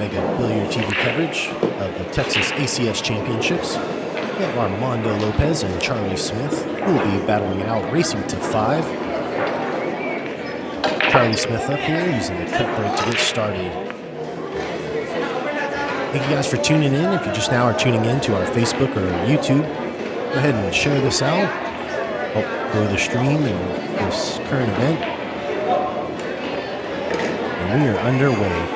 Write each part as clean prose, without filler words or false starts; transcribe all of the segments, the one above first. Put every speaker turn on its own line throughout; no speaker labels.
Mega Billiard TV coverage of the Texas ACS Championships. We have Armando Lopez and Charlie Smith, who will be battling it out, racing to 5. Charlie Smith up here using the cut break to get started. Thank you guys for tuning in. If you just now are tuning in to our Facebook or YouTube, go ahead and share this out. Help grow the stream and this current event. And we are underway.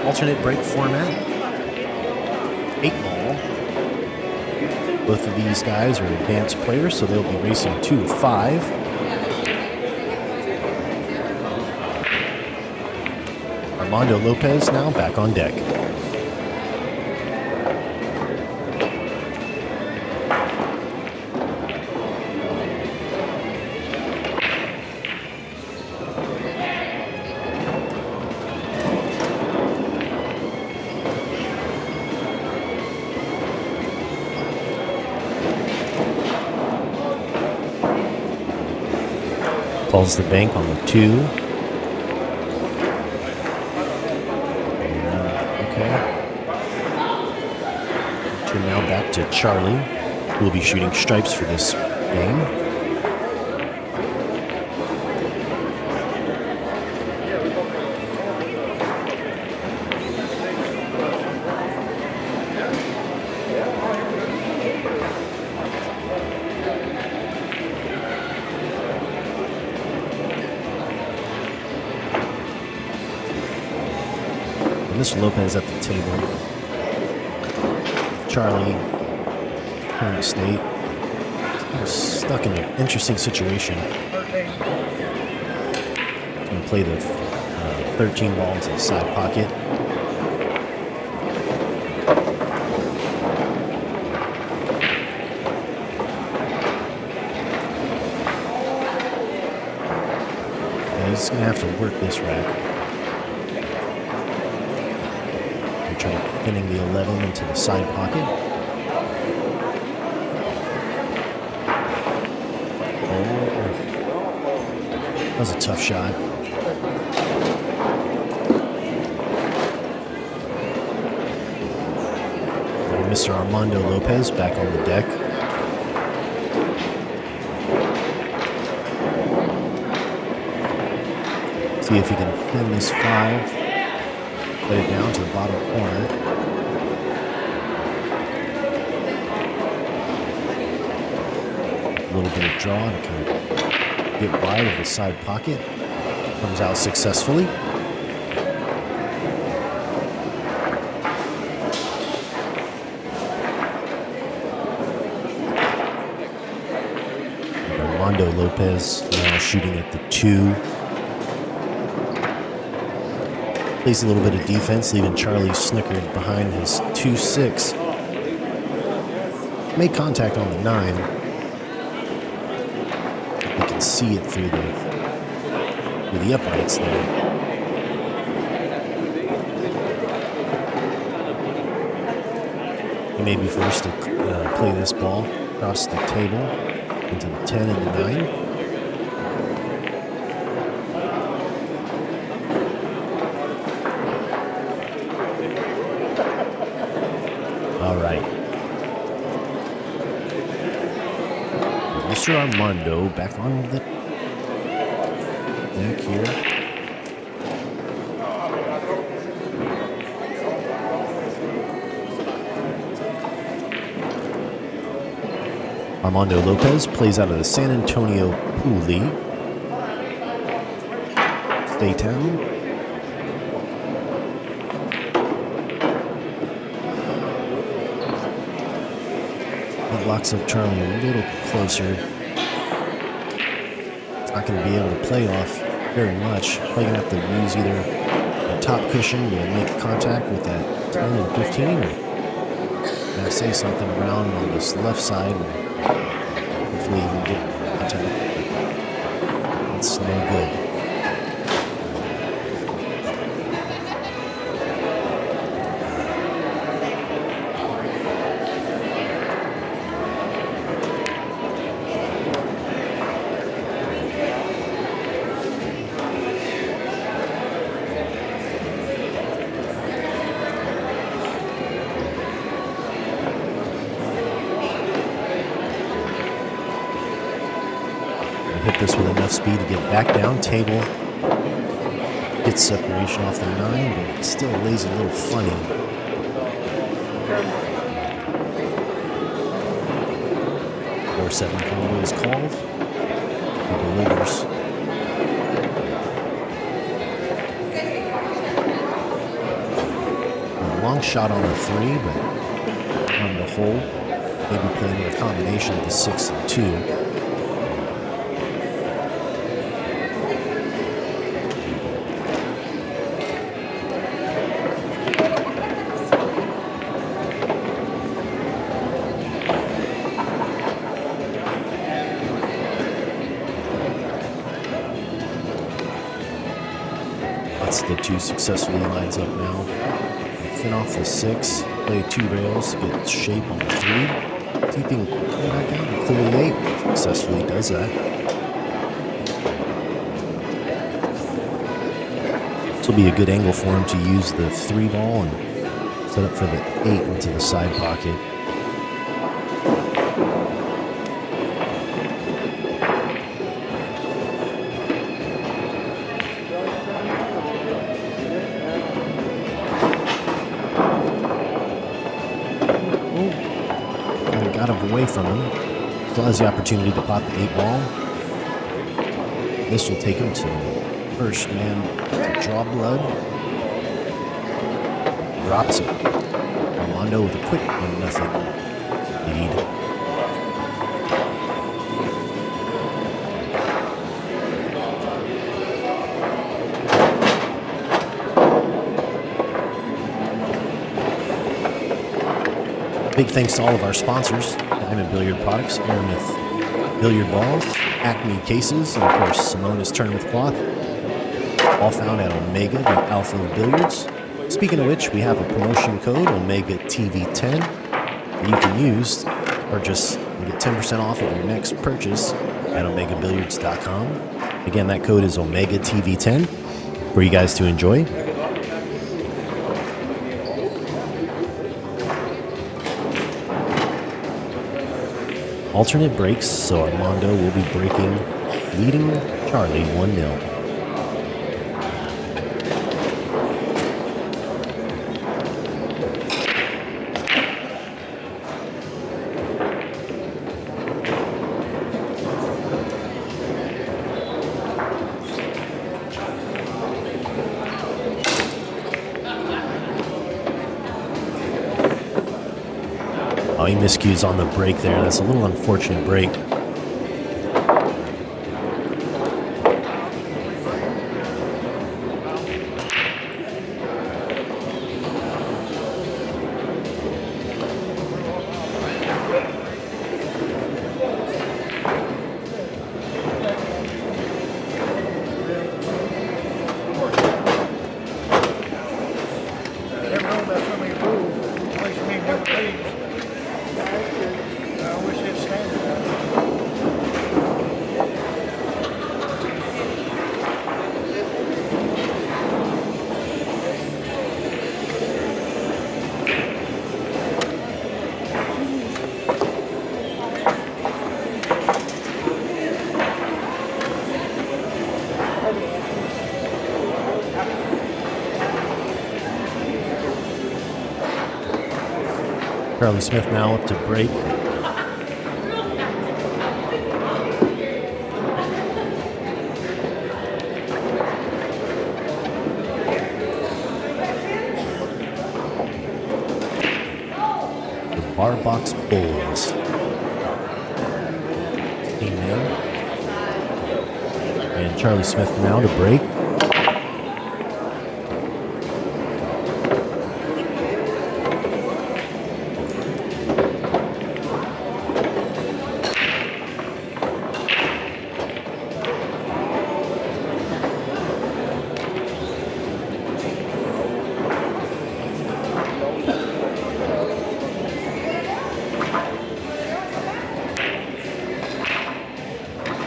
Alternate break format. 8 ball. Both of these guys are advanced players, so they'll be racing 2 of 5. Armando Lopez now back on deck. Calls the bank on the 2. Okay. Turn now back to Charlie, who will be shooting stripes for this game. Mr. Lopez at the table. Charlie, current state, kind of stuck in an interesting situation. He's going to play the 13 ball into the side pocket. And he's going to have to work this rack. Trying pinning the 11 into the side pocket. Oh, that was a tough shot. And Mr. Armando Lopez back on the deck. See if he can pin this 5. Put it down to the bottom corner. A little bit of draw to kind of get wide of the side pocket. Comes out successfully. Armando Lopez now shooting at the 2. Plays a little bit of defense, leaving Charlie snickered behind his 2-6. Made contact on the 9. You can see it through the uprights there. He may be forced to play this ball across the table into the 10 and the 9. Mr. Armando back on the deck here. Armando Lopez plays out of the San Antonio Pool League. Staytown. That locks up Charlie a little closer. It's not going to be able to play off very much. Probably going to have to use either a top cushion to make contact with that 10 and 15, or say something around on this left side. And hopefully he can get contact. It's no good. enough speed to get back down table. Gets separation off the 9, but it still lays a little funny. 4-7 combo is called. He delivers. A long shot on the 3, but on the hole, maybe playing with a combination of the 6 and 2. The 2 successfully lines up now. Fin off the 6, play 2 rails, get shape on the 3. See if he can come back out and clear the 8. Successfully does that. This will be a good angle for him to use the 3 ball and set up for the 8 into the side pocket. Away from him. Still has the opportunity to pot the 8 ball. This will take him to first man to draw blood. Drops it. Armando with a quick 1-0 lead. Big thanks to all of our sponsors: Diamond Billiard Products, Aramith Billiard Balls, Acme Cases, and of course Simonis Tournament Cloth. All found at Omega, the Alpha of Billiards. Speaking of which, we have a promotion code, Omega TV10, that you can use to purchase and get 10% off of your next purchase at OmegaBilliards.com. Again, that code is Omega TV10 for you guys to enjoy. Alternate breaks, so Armando will be breaking, leading Charlie 1-0. Oh, he miscues on the break there. That's a little unfortunate break. Charlie Smith now up to break. The Bar Box Bulls. Team in. And Charlie Smith now to break.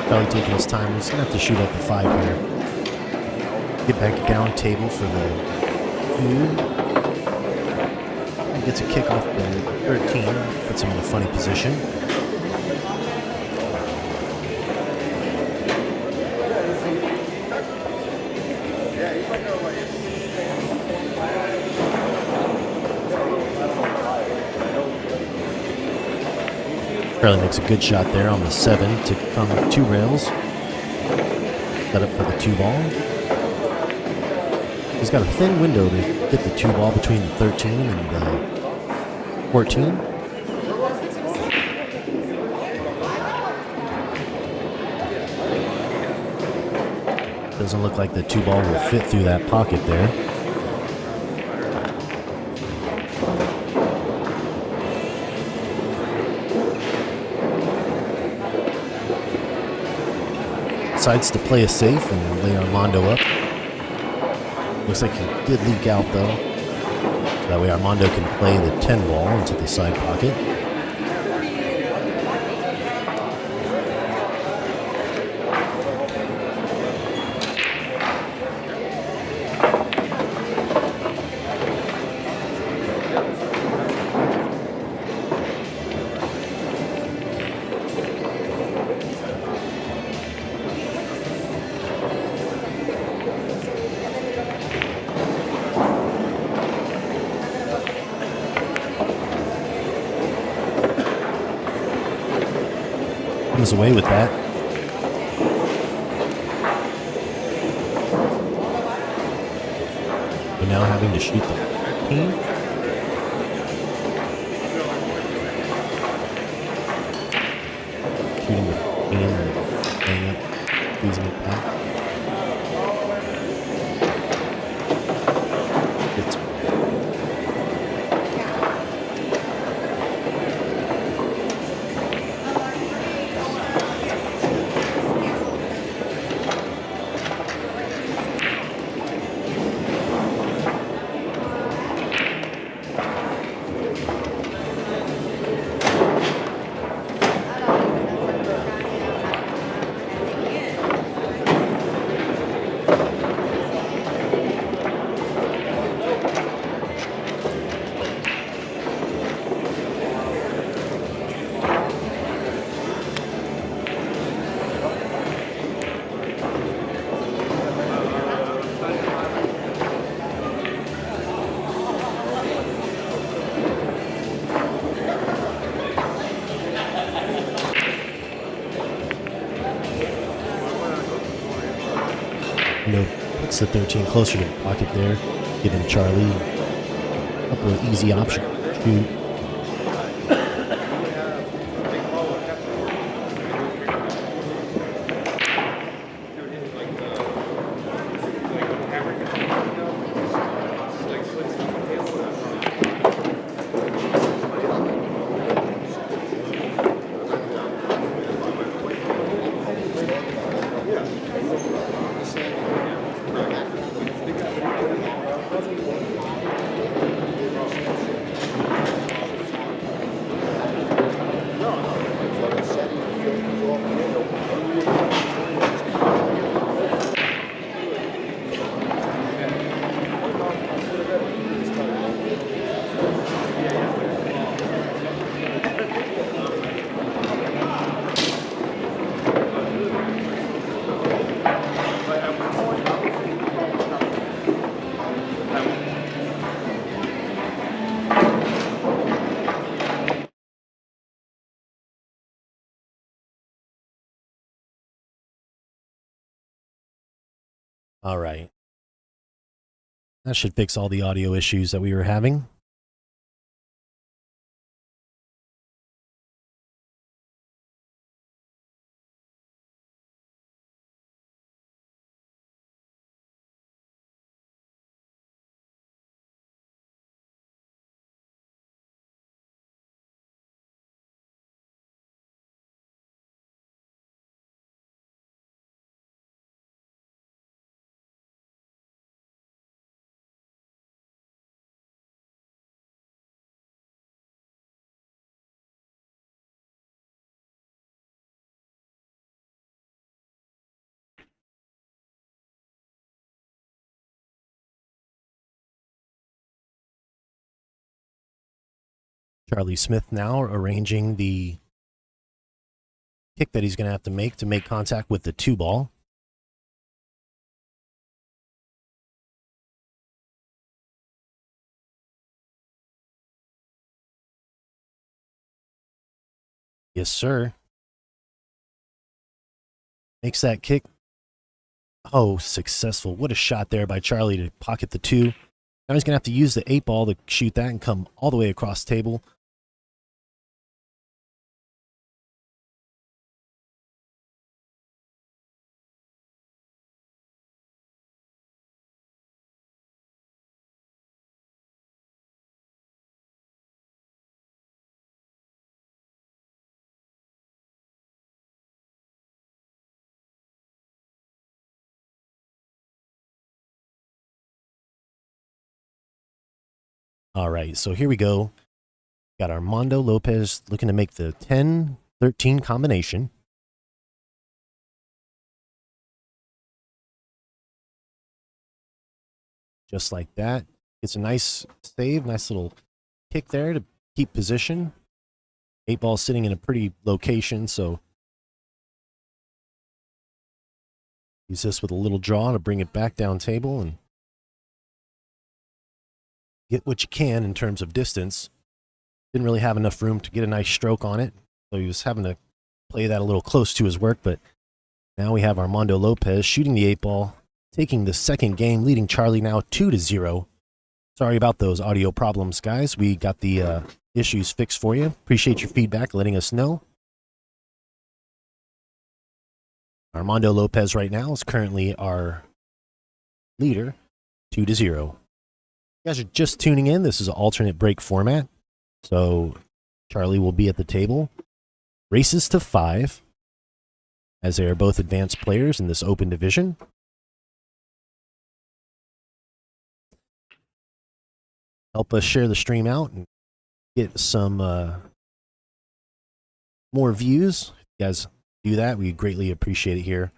Probably taking his time. He's going to have to shoot up the 5 here. Get back down table for the 2. And gets a kick off the 13. Puts him in a funny position. Charlie makes a good shot there on the 7 to come 2 rails. Set up for the 2 ball. He's got a thin window to get the 2 ball between the 13 and 14. Doesn't look like the 2 ball will fit through that pocket there. Decides to play it safe and lay Armando up. Looks like he did leak out though. So that way Armando can play the 10 ball into the side pocket. Comes away with that. We're now having to shoot the 15. Shooting the 15 and playing up, squeezing it back. It's puts the 13 closer to the pocket there, giving Charlie a couple of easy options to shoot. All right. That should fix all the audio issues that we were having. Charlie Smith now arranging the kick that he's going to have to make contact with the 2 ball. Yes, sir. Makes that kick. Oh, successful. What a shot there by Charlie to pocket the 2. Now he's going to have to use the 8 ball to shoot that and come all the way across the table. All right, so here we go. Got Armando Lopez looking to make the 10-13 combination. Just like that. It's a nice save, nice little kick there to keep position. 8 ball sitting in a pretty location, so use this with a little draw to bring it back down table and get what you can in terms of distance. Didn't really have enough room to get a nice stroke on it, so he was having to play that a little close to his work, but now we have Armando Lopez shooting the 8 ball, taking the second game, leading Charlie now 2-0. Sorry about those audio problems, guys. We got the issues fixed for you. Appreciate your feedback, letting us know. Armando Lopez right now is currently our leader, 2-0. You guys are just tuning in. This is an alternate break format. So Charlie will be at the table. Races to 5, as they are both advanced players in this open division. Help us share the stream out and get some more views. If you guys do that, we greatly appreciate it here.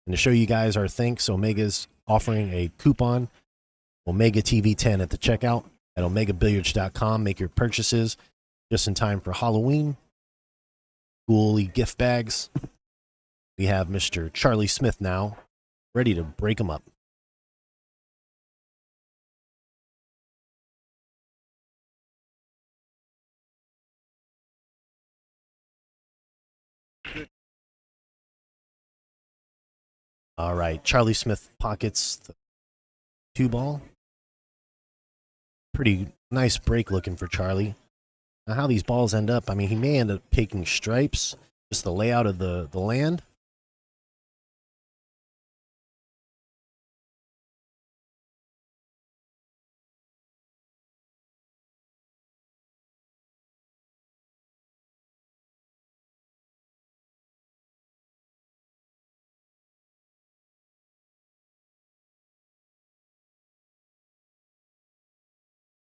And to show you guys our thanks, Omega's offering a coupon, Omega TV 10 at the checkout at omegabilliards.com. Make your purchases just in time for Halloween. Coolly gift bags. We have Mr. Charlie Smith now, ready to break them up. All right, Charlie Smith pockets the 2 ball. Pretty nice break looking for Charlie. Now, how these balls end up, I mean, he may end up taking stripes, just the layout of the land.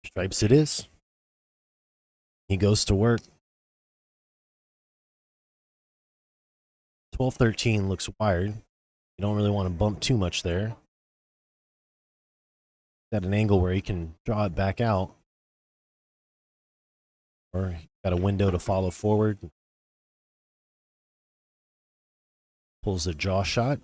Stripes it is. He goes to work. 12-13 looks wired. You don't really want to bump too much there. Got an angle where he can draw it back out. Or got a window to follow forward. Pulls a draw shot.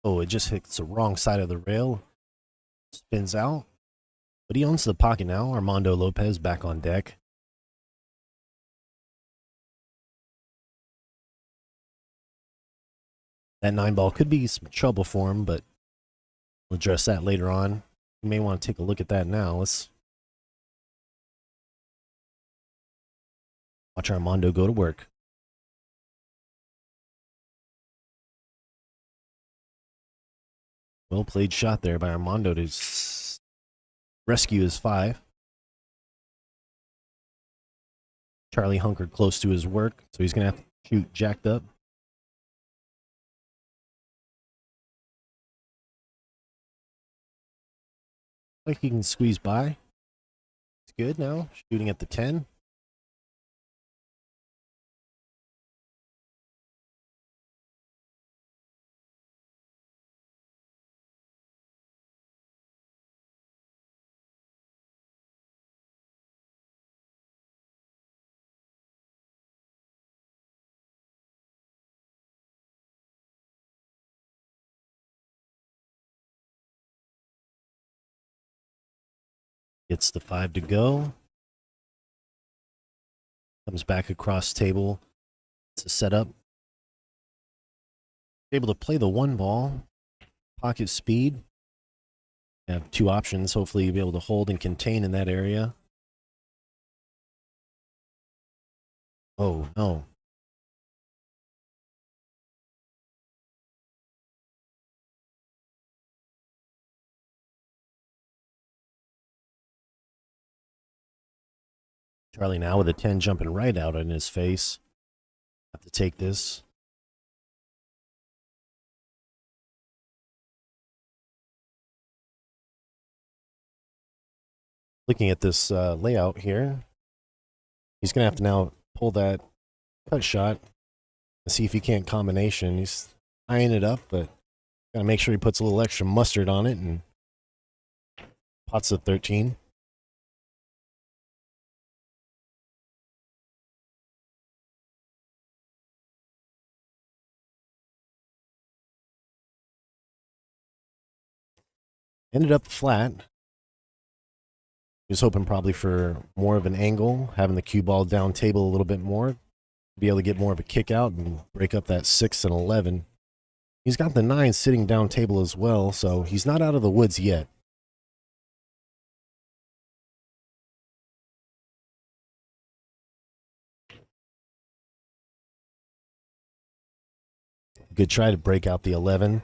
Oh, it just hits the wrong side of the rail. Spins out. But he owns the pocket now. Armando Lopez back on deck. That 9 ball could be some trouble for him, but we'll address that later on. You may want to take a look at that now. Let's watch Armando go to work. Well played shot there by Armando to rescue his 5. Charlie hunkered close to his work, so he's going to have to shoot jacked up. Like he can squeeze by. It's good now. Shooting at the 10. Gets the 5 to go. Comes back across table. It's a setup. Able to play the 1 ball. Pocket speed. You have 2 options. Hopefully you'll be able to hold and contain in that area. Oh, no. Charlie now with a 10 jumping right out in his face. Have to take this. Looking at this layout here, he's going to have to now pull that cut shot and see if he can't combination. He's eyeing it up, but got to make sure he puts a little extra mustard on it and pots the 13. Ended up flat. He was hoping probably for more of an angle, having the cue ball down table a little bit more, be able to get more of a kick out and break up that 6 and 11. He's got the 9 sitting down table as well, so he's not out of the woods yet. Good try to break out the 11.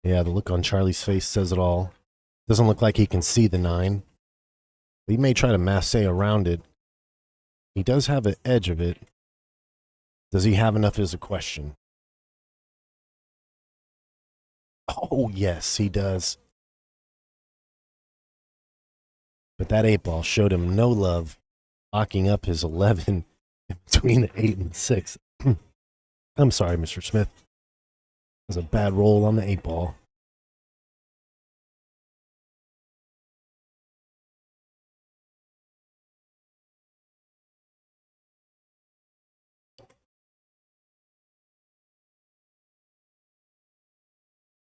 Yeah, the look on Charlie's face says it all. Doesn't look like he can see the 9. He may try to masse around it. He does have an edge of it. Does he have enough is a question. Oh, yes, he does. But that 8 ball showed him no love, locking up his 11 between the 8 and the 6. I'm sorry, Mr. Smith. It was a bad roll on the 8 ball.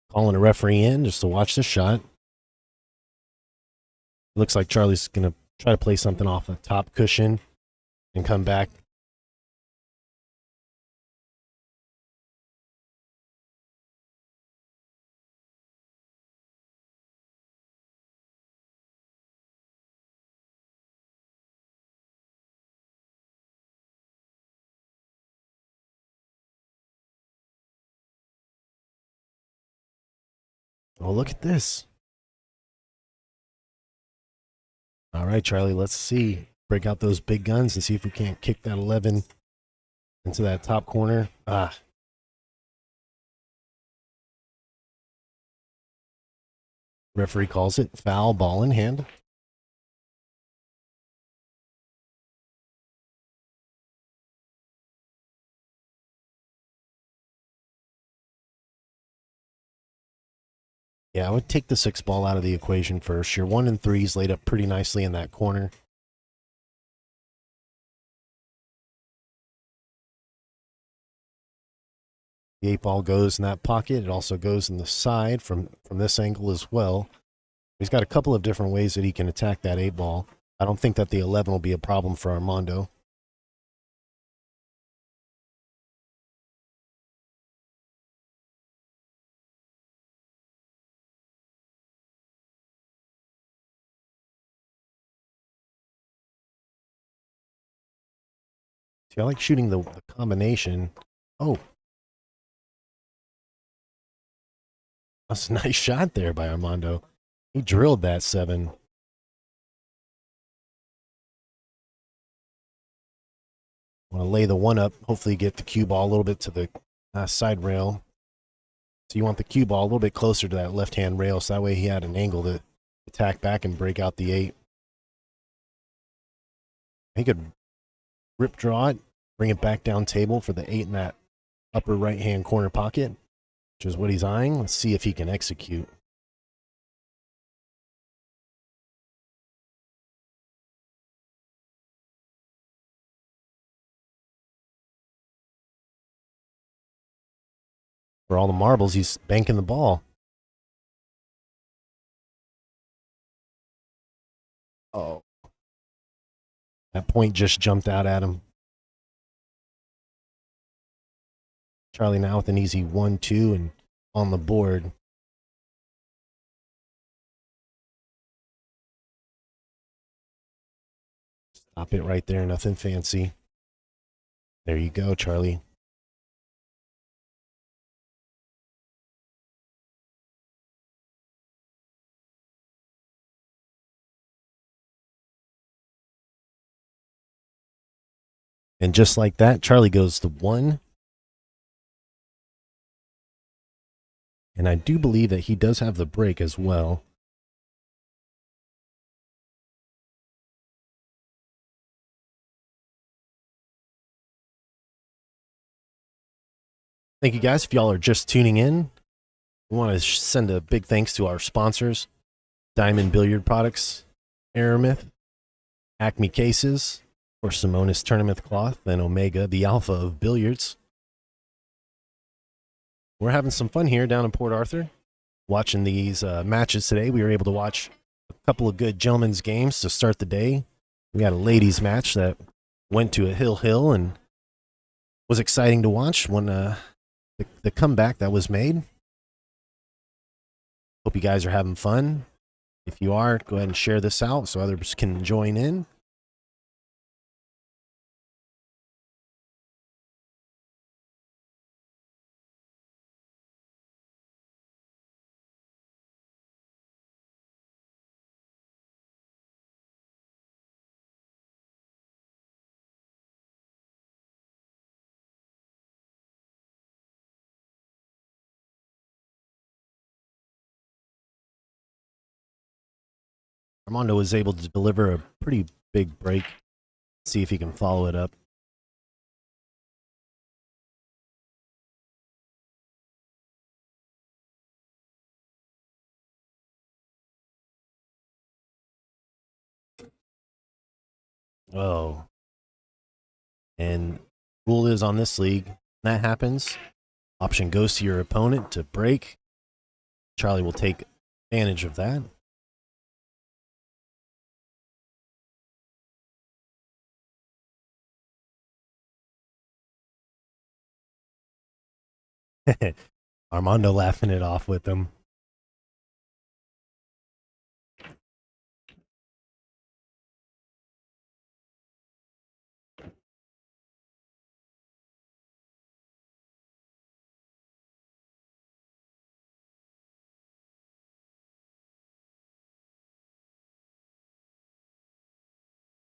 Calling a referee in just to watch the shot. Looks like Charlie's going to try to play something off a top cushion and come back. Oh, look at this. All right, Charlie, let's see. Break out those big guns and see if we can't kick that 11 into that top corner. Referee calls it foul, ball in hand. Yeah, I would take the 6 ball out of the equation first. Your 1 and 3s laid up pretty nicely in that corner. The 8 ball goes in that pocket. It also goes in the side from this angle as well. He's got a couple of different ways that he can attack that 8 ball. I don't think that the 11 will be a problem for Armando. See, I like shooting the combination. Oh, that's a nice shot there by Armando. He drilled that 7. Want to lay the 1 up, hopefully get the cue ball a little bit to the side rail. So you want the cue ball a little bit closer to that left-hand rail, so that way he had an angle to attack back and break out the 8. He could rip draw it, bring it back down table for the 8 in that upper right-hand corner pocket, which is what he's eyeing. Let's see if he can execute. For all the marbles, he's banking the ball. Oh. That point just jumped out at him. Charlie now with an easy 1-2 and on the board. Stop it right there, nothing fancy. There you go, Charlie. And just like that, Charlie goes to 1. And I do believe that he does have the break as well. Thank you guys. If y'all are just tuning in, we want to send a big thanks to our sponsors, Diamond Billiard Products, Aramith, Acme Cases, or Simonis Tournament Cloth, and Omega, the alpha of billiards. We're having some fun here down in Port Arthur, watching these matches today. We were able to watch a couple of good gentlemen's games to start the day. We got a ladies match that went to a hill and was exciting to watch when the comeback that was made. Hope you guys are having fun. If you are, go ahead and share this out so others can join in. Armando was able to deliver a pretty big break. See if he can follow it up. Oh. And rule is on this league, when that happens, option goes to your opponent to break. Charlie will take advantage of that. Armando laughing it off with him.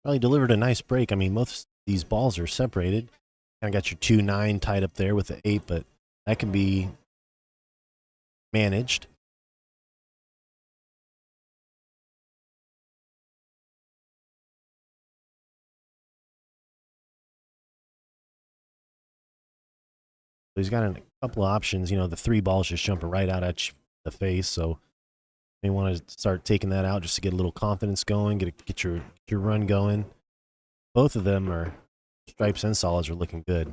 Charlie delivered a nice break. I mean, most of these balls are separated. Kind of got your 2-9 tied up there with the 8, but that can be managed. So he's got a couple of options. You know, the 3 balls just jumping right out at the face. So you want to start taking that out just to get a little confidence going, get your run going. Both of them are stripes and solids are looking good.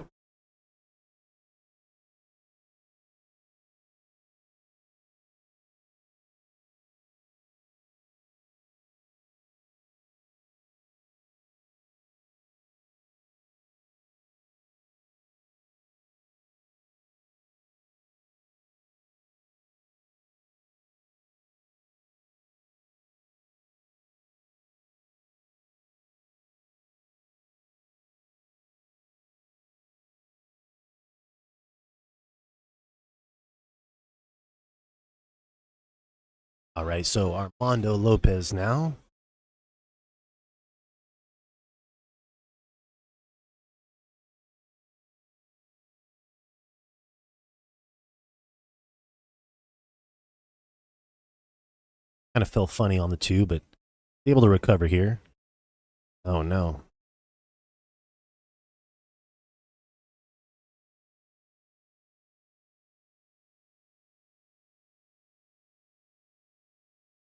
All right, so Armando Lopez now. Kind of fell funny on the 2, but able to recover here. Oh, no.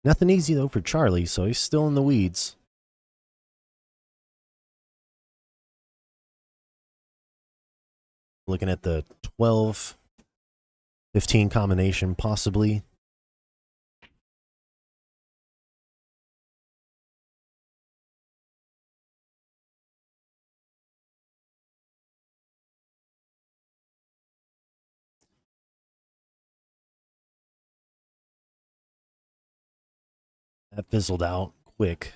Nothing easy, though, for Charlie, so he's still in the weeds. Looking at the 12 15 combination, possibly. That fizzled out quick.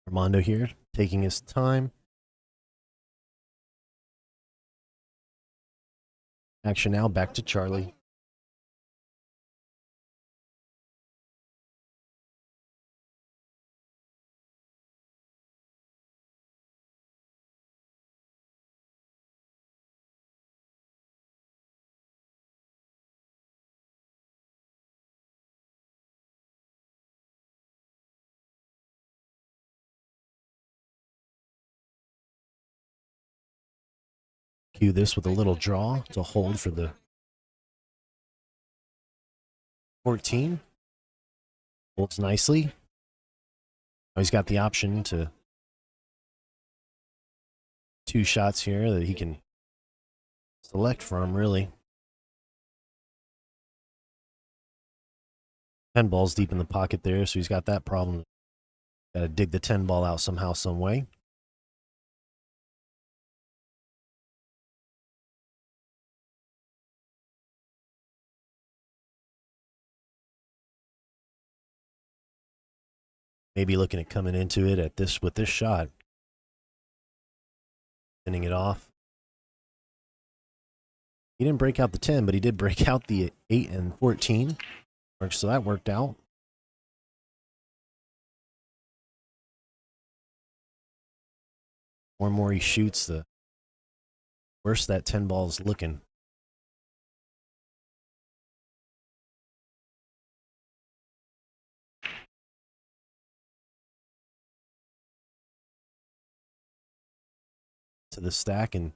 Armando here, taking his time. Action now, back to Charlie. Cue this with a little draw to hold for the 14. Holds nicely. Now he's got the option to 2 shots here that he can select from, really. 10 balls deep in the pocket there, so he's got that problem. Got to dig the 10 ball out somehow, some way. Maybe looking at coming into it at this with this shot. Ending it off. He didn't break out the 10, but he did break out the 8 and 14. So that worked out. More and more he shoots, the worse that 10 ball is looking. To the stack, and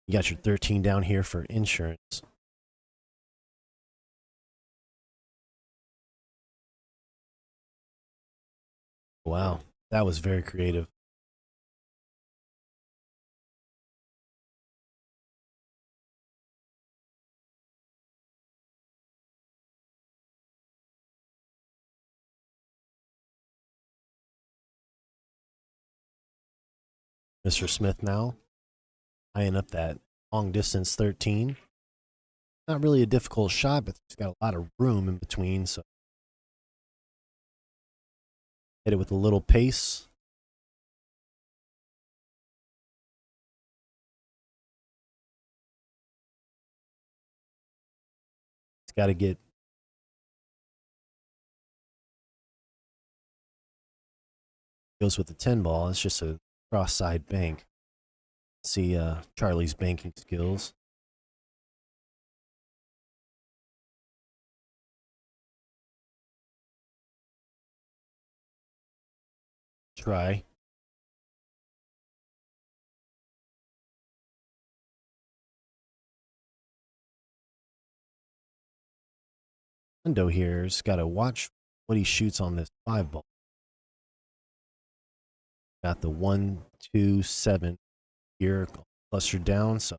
you got your 13 down here for insurance. Wow, that was very creative. Mr. Smith now eyeing up that long distance 13. Not really a difficult shot, but it's got a lot of room in between, so hit it with a little pace. It's got to get goes with the 10 ball. It's just a cross side bank. See Charlie's banking skills. Try. Armando here's got to watch what he shoots on this 5 ball. Got the 1, 2, 7 here clustered down, so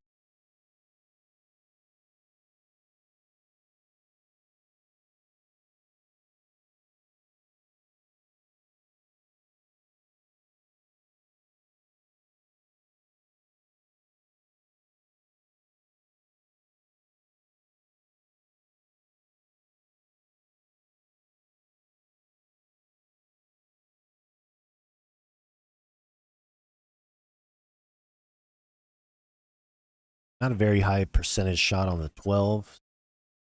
not a very high percentage shot on the 12.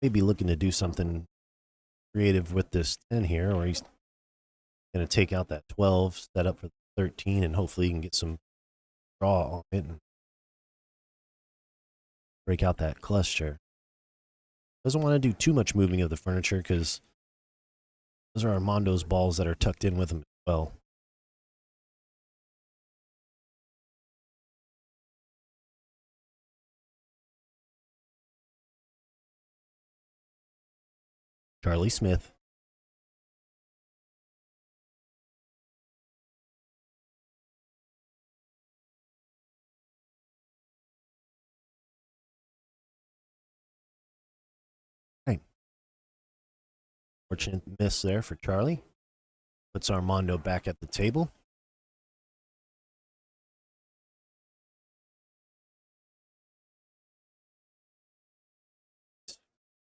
Maybe looking to do something creative with this 10 here, or he's Going to take out that 12, set up for 13, and hopefully you can get some draw on it and break out that cluster. Doesn't want to do too much moving of the furniture because those are Armando's balls that are tucked in with him as well. Charlie Smith. Right. Fortunate miss there for Charlie. Puts Armando back at the table.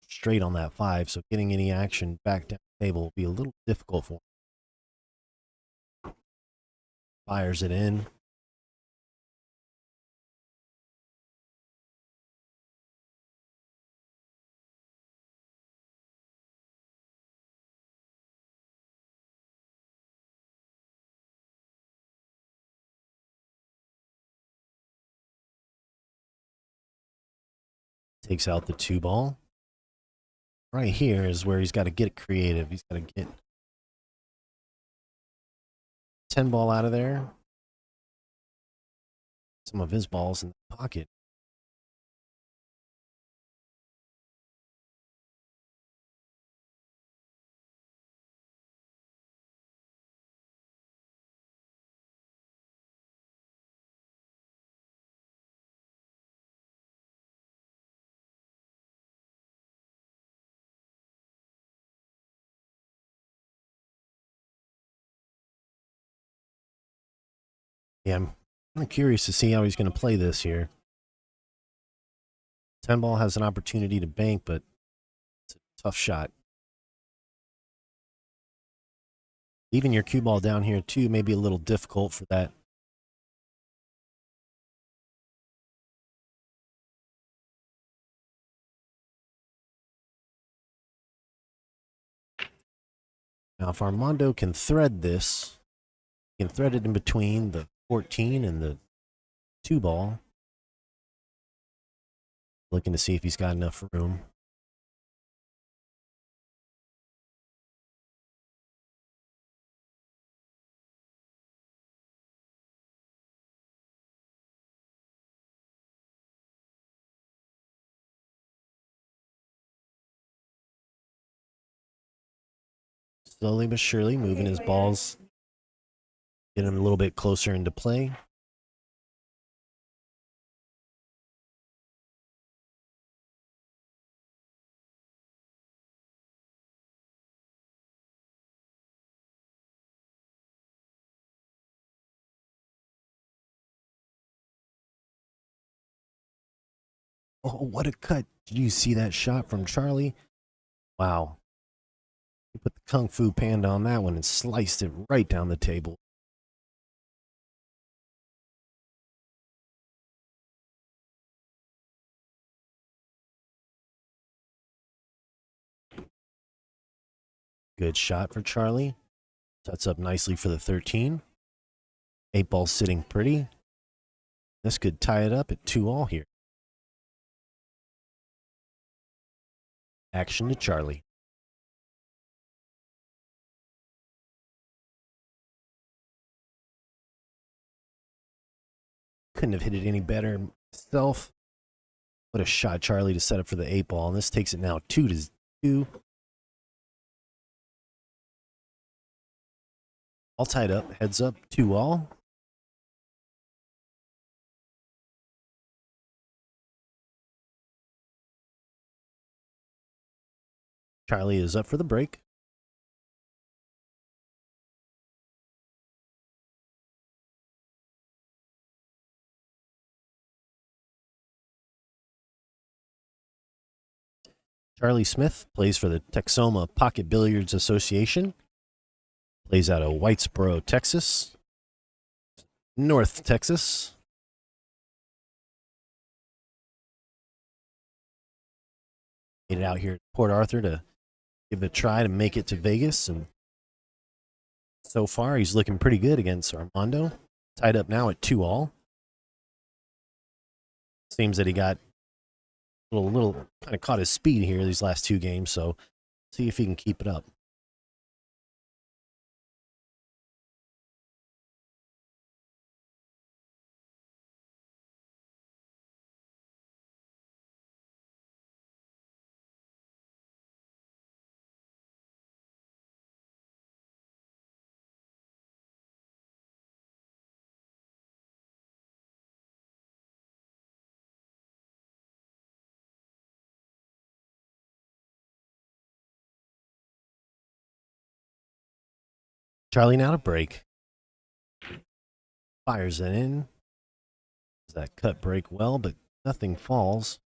Straight on that 5, so getting any action back down the table will be a little difficult for him. Fires it in. Takes out the 2 ball. Right here is where he's got to get creative. He's got to get 10 ball out of there. Some of his balls in the pocket. Yeah, I'm kind of curious to see how he's going to play this here. 10 ball has an opportunity to bank, but it's a tough shot. Leaving your cue ball down here too may be a little difficult for that. Now, if Armando can thread this, he can thread it in between the 14 and the 2 ball. Looking to see if he's got enough room. Slowly but surely moving his balls, getting him a little bit closer into play. Oh, what a cut. Did you see that shot from Charlie? Wow. He put the Kung Fu Panda on that one and sliced it right down the table. Good shot for Charlie. Sets up nicely for the 13. 8 ball sitting pretty. This could tie it up at 2-all here. Action to Charlie. Couldn't have hit it any better himself. What a shot, Charlie, to set up for the 8 ball. And this takes it now 2-2. All tied up. Heads up. 2-all. Charlie is up for the break. Charlie Smith plays for the Texoma Pocket Billiards Association. Plays out of Whitesboro, Texas. North Texas. Made it out here at Port Arthur to give it a try to make it to Vegas. And So far, he's looking pretty good against Armando. Tied up now at 2-all. Seems that he got a little kind of caught his speed here these last 2 games, so see if he can keep it up. Charlie now to break. Fires it in. Does that cut break well, but nothing falls.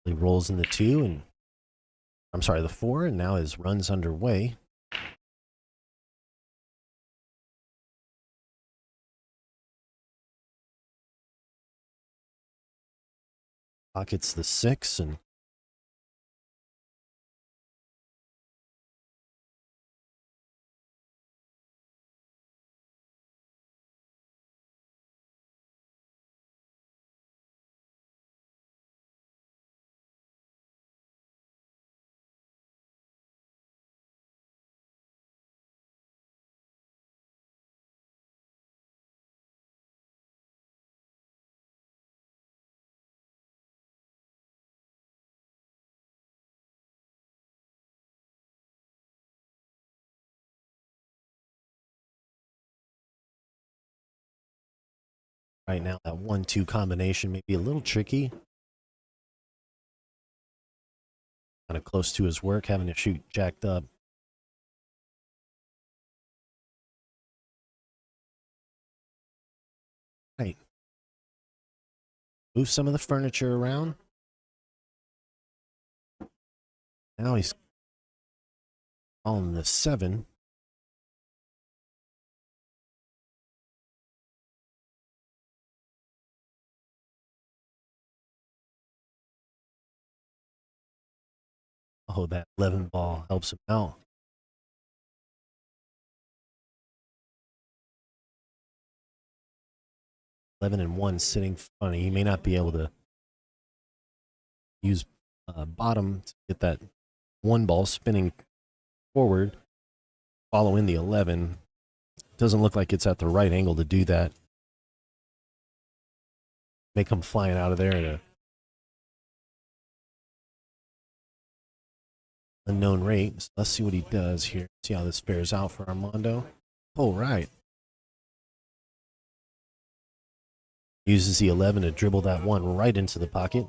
He rolls in the 2 and I'm sorry, the 4, and now his run's underway. Pockets the 6 and right now that 1-2 combination may be a little tricky. Kind of close to his work, having to shoot jacked up. Right. Move some of the furniture around. Now he's on the 7. Oh, that 11 ball helps him out. Eleven and 1 sitting funny. He may not be able to use bottom to get that 1 ball spinning forward, follow in the 11. Doesn't look like it's at the right angle to do that. May come flying out of there at a unknown rate. So let's see what he does here. See how this fares out for Armando. Oh, right. Uses the 11 to dribble that 1 right into the pocket.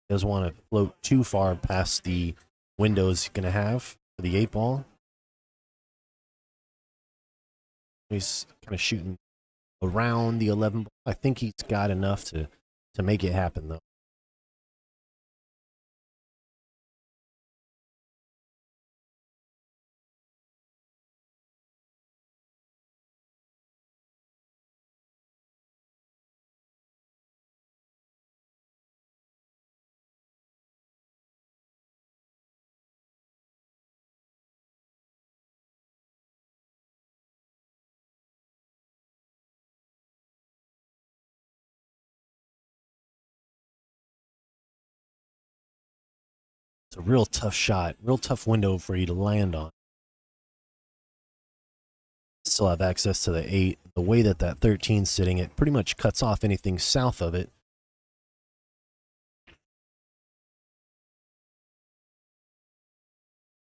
Doesn't want to float too far past the windows he's going to have for the 8 ball. He's kind of shooting around the 11 ball. I think he's got enough to make it happen, though. It's a real tough shot, real tough window for you to land on. Still have access to the 8. The way that 13's sitting, it pretty much cuts off anything south of it.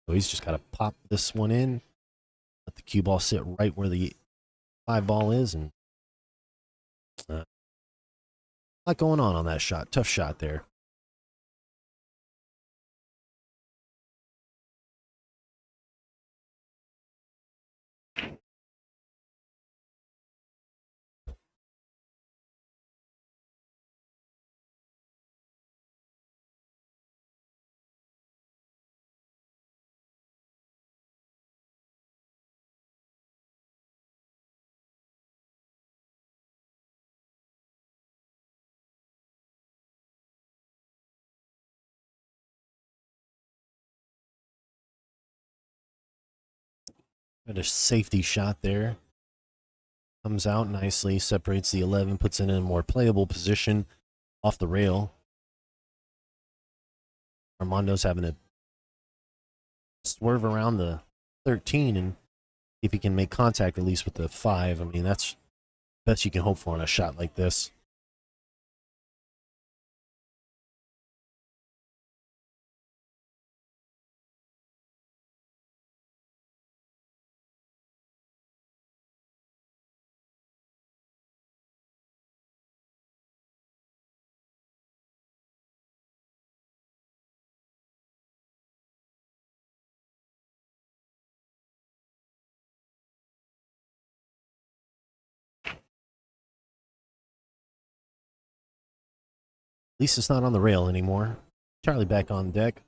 So he's just got to pop this one in, let the cue ball sit right where the 5 ball is, and a lot going on that shot. Tough shot there. Got a safety shot there. Comes out nicely, separates the 11, puts it in a more playable position off the rail. Armando's having to swerve around the 13 and if he can make contact at least with the 5. I mean, that's the best you can hope for on a shot like this. At least it's not on the rail anymore. Charlie back on deck.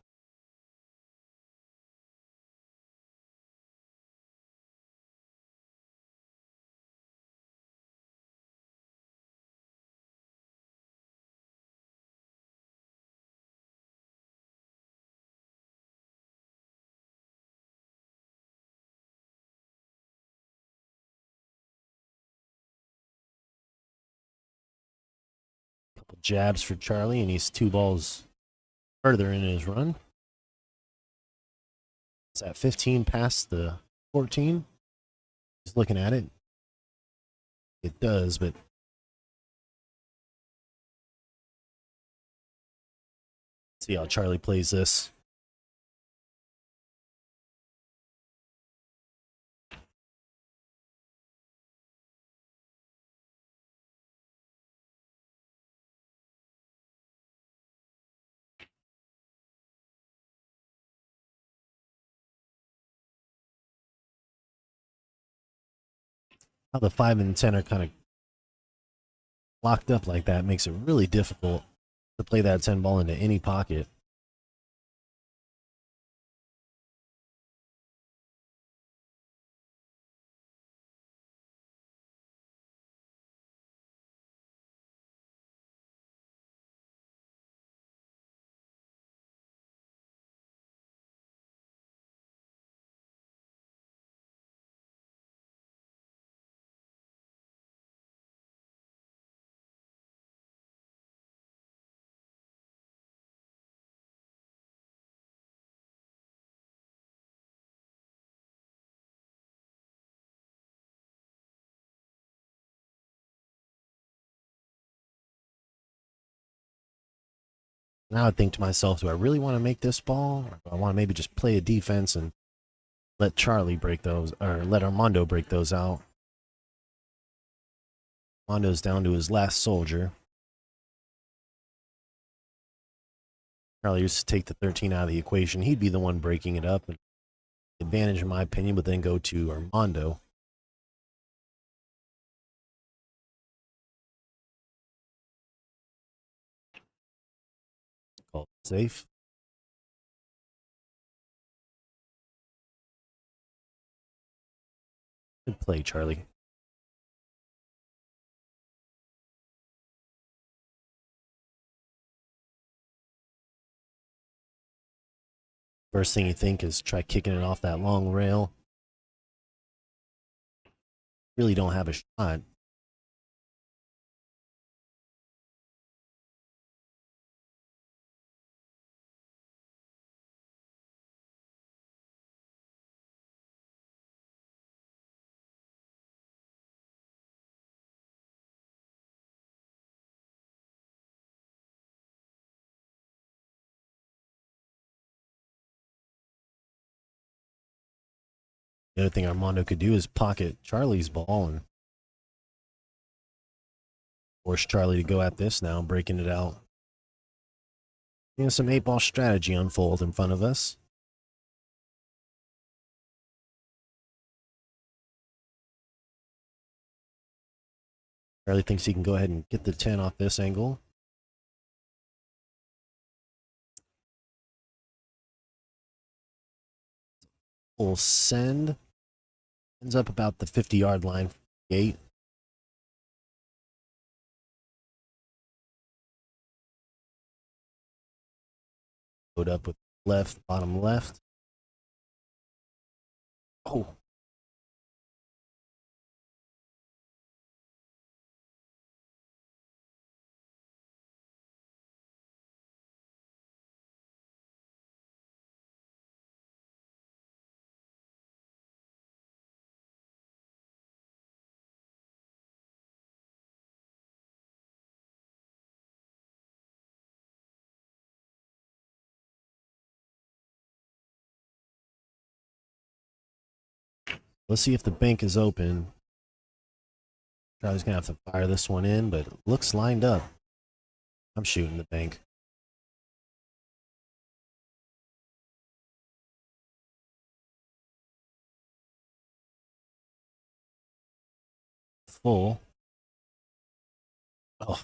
Couple jabs for Charlie, and he's 2 balls further in his run. It's at 15 past the 14. He's looking at it. It does, but see how Charlie plays this. How the 5 and 10 are kind of locked up like that makes it really difficult to play that 10 ball into any pocket. Now I think to myself, do I really want to make this ball? Or do I want to maybe just play a defense and let Charlie break those, or let Armando break those out? Armando's down to his last soldier. Charlie used to take the 13 out of the equation. He'd be the one breaking it up. And advantage, in my opinion, would then go to Armando. Call it safe. Good play, Charlie. First thing you think is try kicking it off that long rail. Really don't have a shot. The other thing Armando could do is pocket Charlie's ball and force Charlie to go at this now, breaking it out. Some 8-ball strategy unfold in front of us. Charlie thinks he can go ahead and get the 10 off this angle. Full send. Ends up about the 50-yard line for the gate. Load up with left, bottom left. Oh, Let's see if the bank is open. Charlie's going to have to fire this one in, but it looks lined up. I'm shooting the bank. Full. Oh,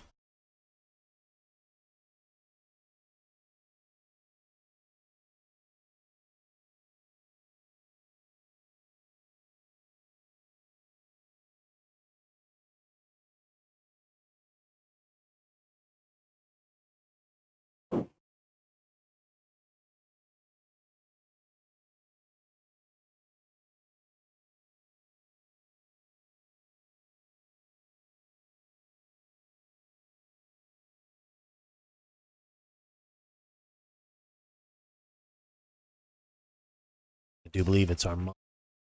I do believe it's our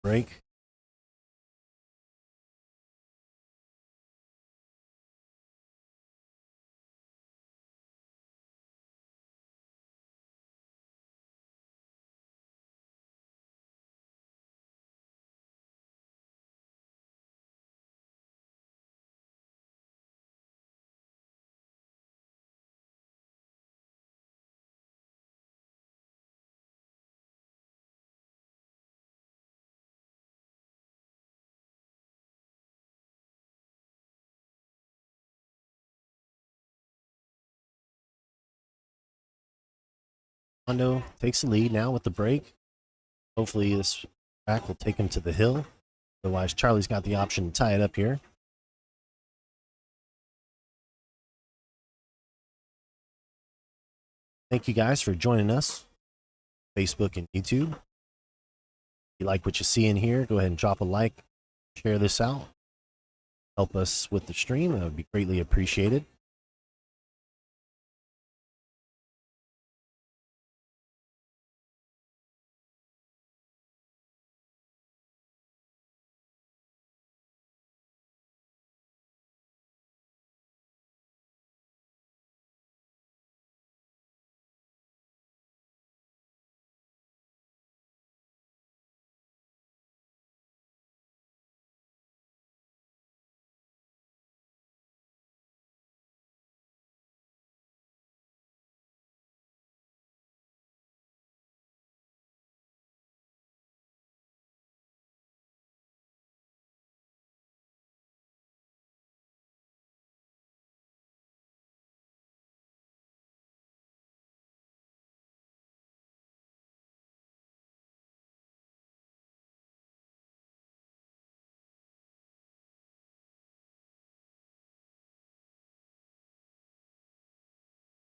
break. Armando takes the lead now with the break. Hopefully this rack will take him to the hill. Otherwise, Charlie's got the option to tie it up here. Thank you guys for joining us, Facebook and YouTube. If you like what you see in here, go ahead and drop a like, share this out. Help us with the stream. That would be greatly appreciated.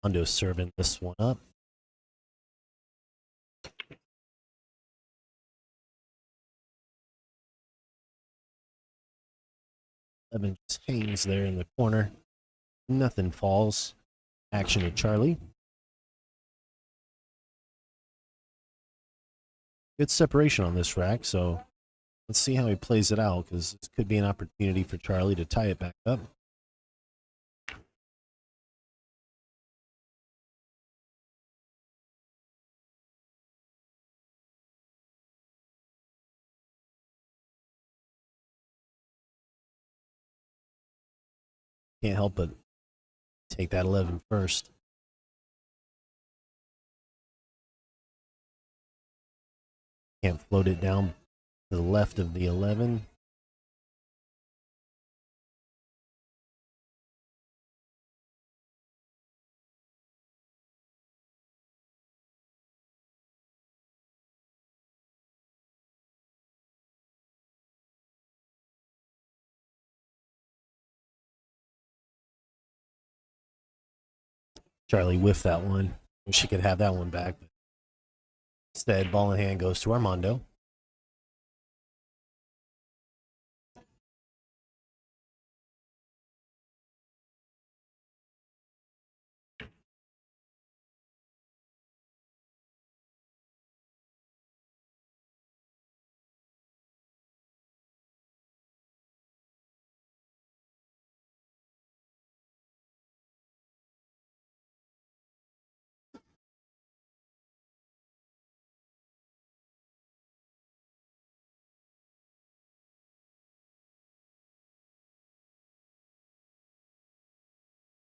Armando's serving this one up. Evan just hangs there in the corner. Nothing falls. Action to Charlie. Good separation on this rack, so let's see how he plays it out, because this could be an opportunity for Charlie to tie it back up. Can't help but take that 11 first. Can't float it down to the left of the 11. Charlie whiffed that one. Wish she could have that one back. But instead, ball in hand goes to Armando.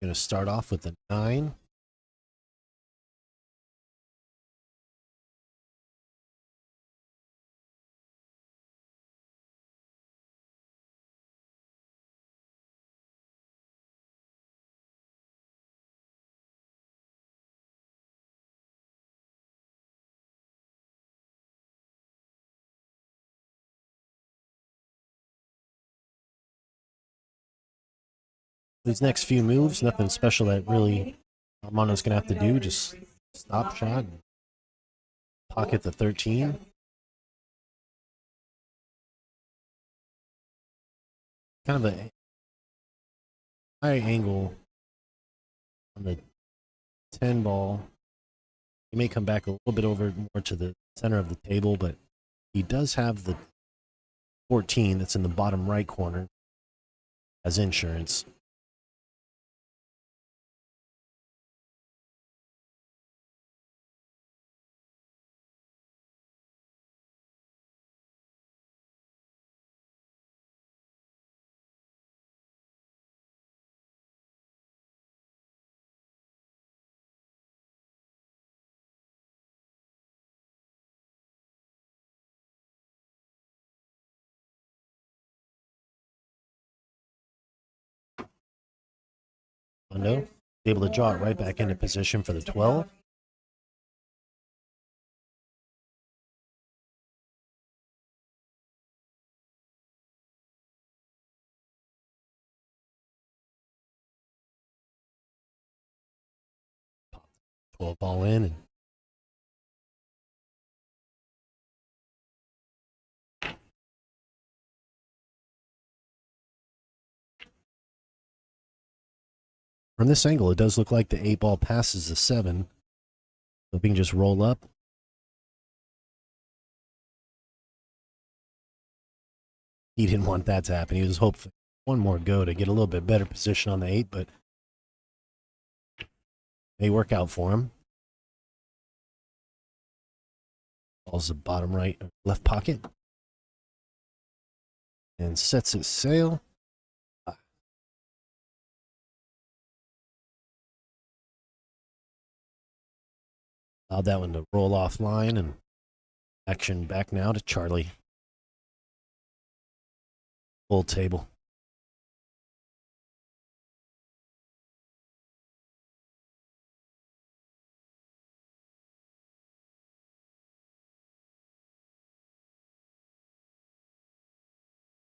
Going to start off with a 9. These next few moves, nothing special that really Armando's going to have to do. Just stop shot, pocket the 13. Kind of a high angle on the 10 ball. He may come back a little bit over more to the center of the table, but he does have the 14 that's in the bottom right corner as insurance. Armando able to draw it right back into position for the 12. Pop 12 ball in and from this angle, it does look like the 8 ball passes the 7. So if we can just roll up. He didn't want that to happen. He was hoping one more go to get a little bit better position on the 8, but may work out for him. Ball's the bottom right, left pocket. And sets its sail. Allowed that one to roll offline, and action back now to Charlie. Full table.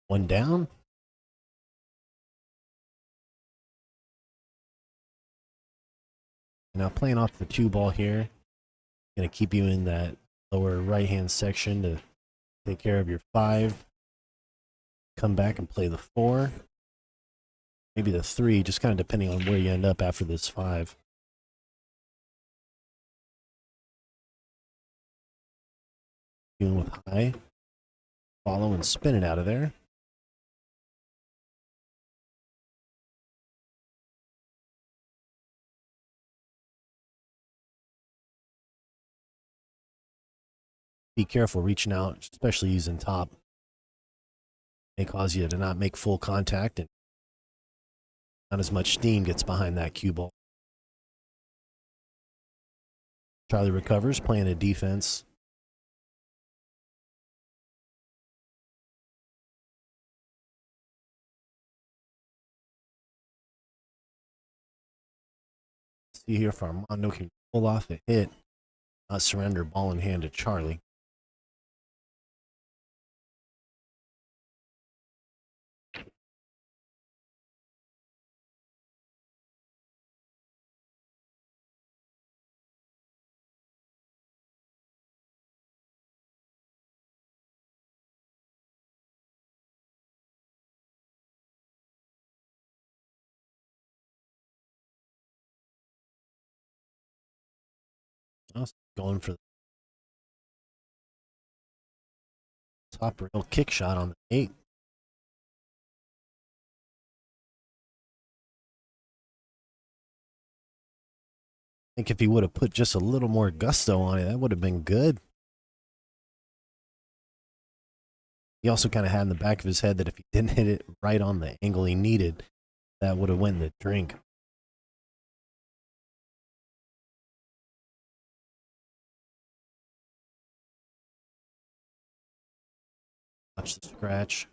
One down. Now playing off the 2 ball here. Going to keep you in that lower right-hand section to take care of your 5. Come back and play the 4. Maybe the 3, just kind of depending on where you end up after this 5. Doing with high. Follow and spin it out of there. Be careful reaching out, especially using top. May cause you to not make full contact, and not as much steam gets behind that cue ball. Charlie recovers, playing a defense. See here if Armando can pull off a hit, not surrender ball in hand to Charlie. Going for the top rail kick shot on the 8. I think if he would have put just a little more gusto on it, that would have been good. He also kind of had in the back of his head that if he didn't hit it right on the angle he needed, that would have went in the drink. Watch the scratch.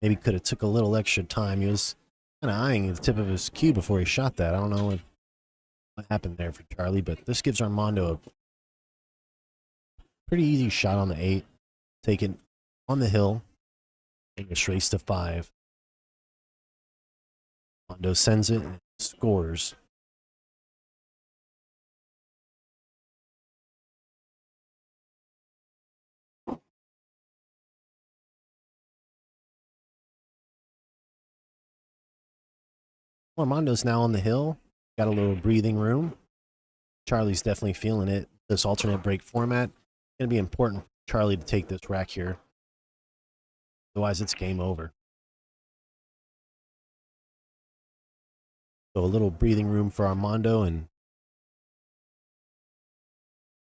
Maybe could have took a little extra time. He was kind of eyeing the tip of his cue before he shot that. I don't know what happened there for Charlie, but this gives Armando a pretty easy shot on the 8. Taken on the hill. And just race to 5. Armando sends it and scores. Armando's now on the hill. Got a little breathing room. Charlie's definitely feeling it. This alternate break format going to be important for Charlie to take this rack here. Otherwise, it's game over. So a little breathing room for Armando and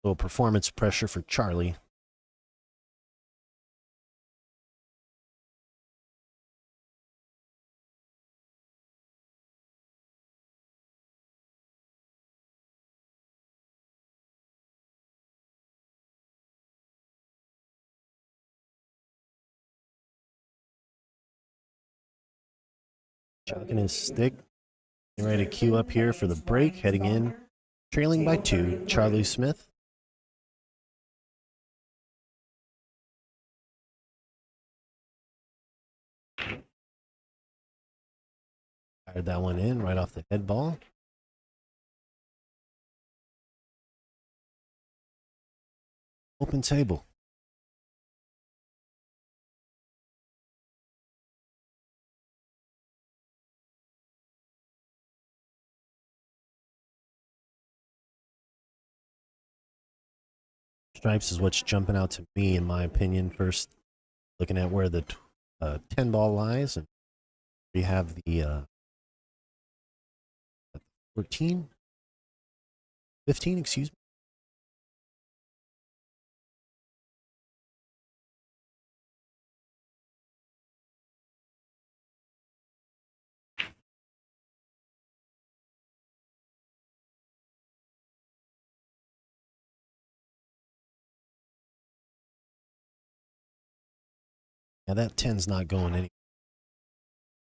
a little performance pressure for Charlie. Chucking his stick. Getting ready to queue up here for the break. Heading in. Trailing by 2. Charlie Smith. Fired that one in right off the head ball. Open table. Stripes is what's jumping out to me, in my opinion. First, looking at where the 10 ball lies, and we have the 14, 15, excuse me. Yeah, that 10's not going anywhere.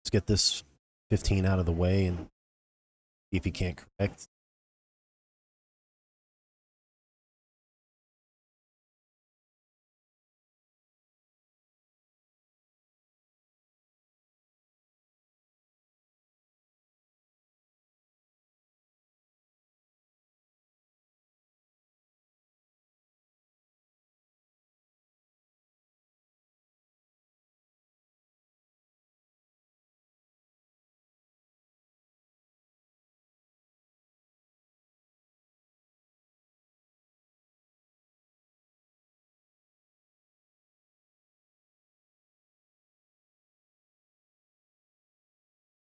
Let's get this 15 out of the way and see if he can't correct.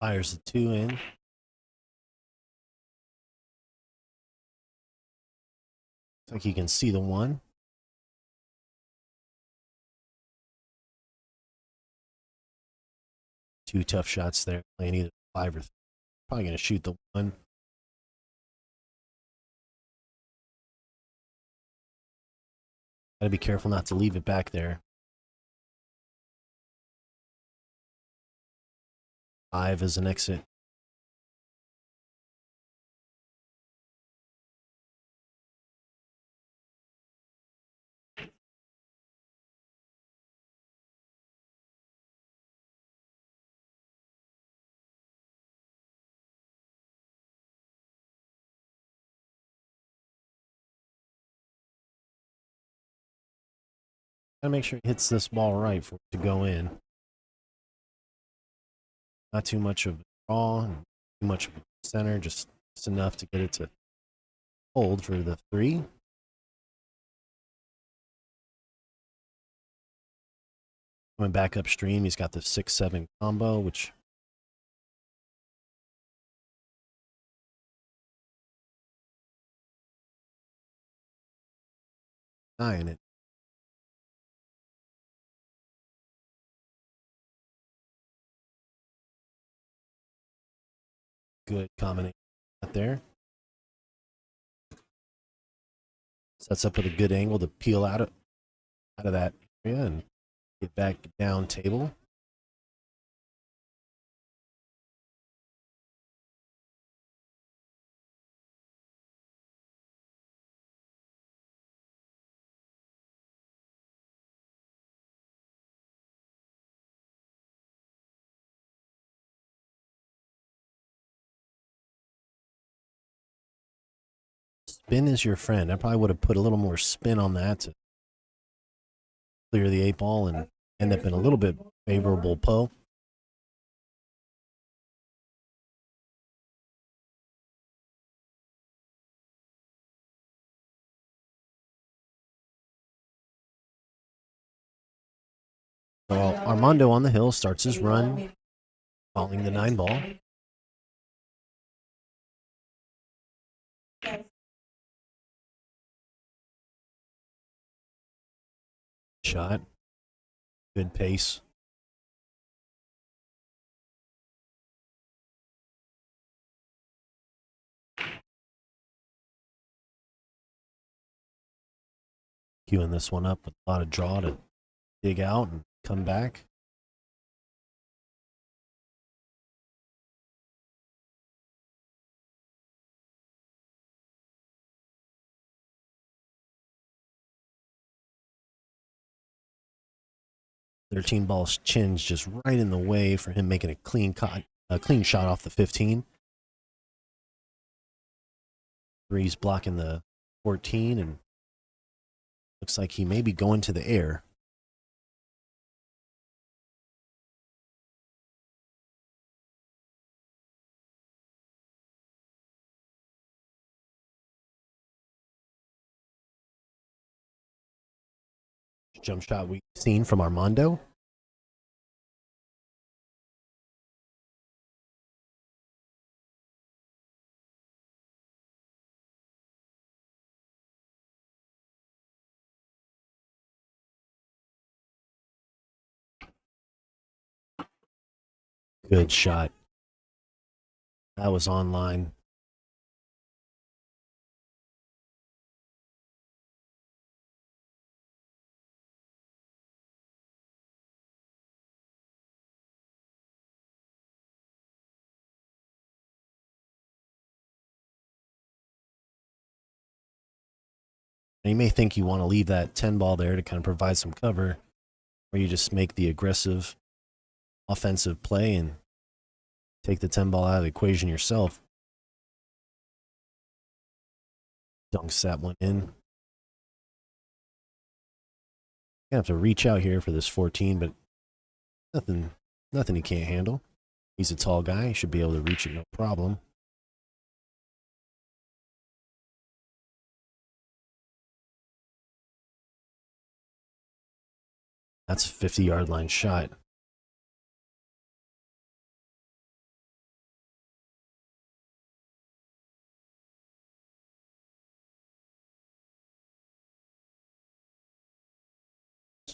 Fires the 2 in. Looks like you can see the 1. Two tough shots there. Playing either 5 or 3. Probably going to shoot the 1. Gotta be careful not to leave it back there. 5 is an exit. Gotta make sure he hits this ball right for it to go in. Not too much of a draw, too much of a center, just enough to get it to hold for the 3. Coming back upstream, he's got the 6-7 combo, which in it. Good combination out there. Sets up with a good angle to peel out of that area and get back down table. Spin is your friend. I probably would have put a little more spin on that to clear the 8-ball and end up in a little bit favorable po. Well, Armando on the hill starts his run, calling the 9-ball. Shot. Good pace. Queuing this one up with a lot of draw to dig out and come back. Thirteen ball's chin's just right in the way for him making a clean shot off the 15. 3's blocking the 14 and looks like he may be going to the air. Jump shot we've seen from Armando. Good shot. That was online. And you may think you want to leave that 10 ball there to kind of provide some cover, or you just make the aggressive offensive play and take the 10 ball out of the equation yourself. Dunks that one in. Gonna have to reach out here for this 14, but nothing he can't handle. He's a tall guy. He should be able to reach it no problem. That's a 50-yard line shot.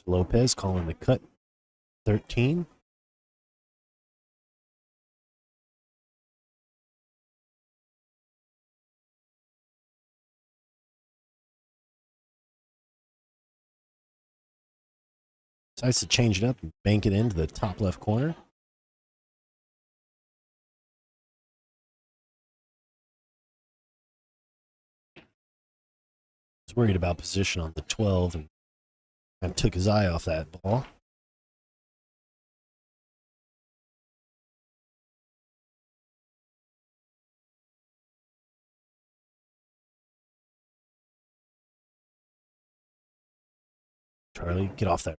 Lopez calling the cut. 13. Decides to change it up and bank it into the top left corner. Was worried about position on the 12 and kind of took his eye off that ball. Charlie, get off that.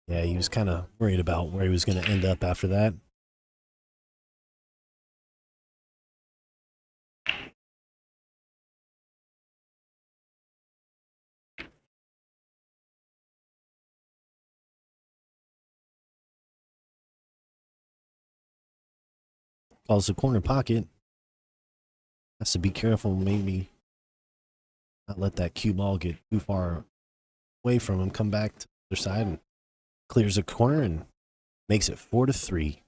Yeah, he was kind of worried about where he was going to end up after that. Calls the corner pocket. Has to be careful, maybe not let that cue ball get too far away from him. Come back to the other side and clears a corner and makes it 4-3.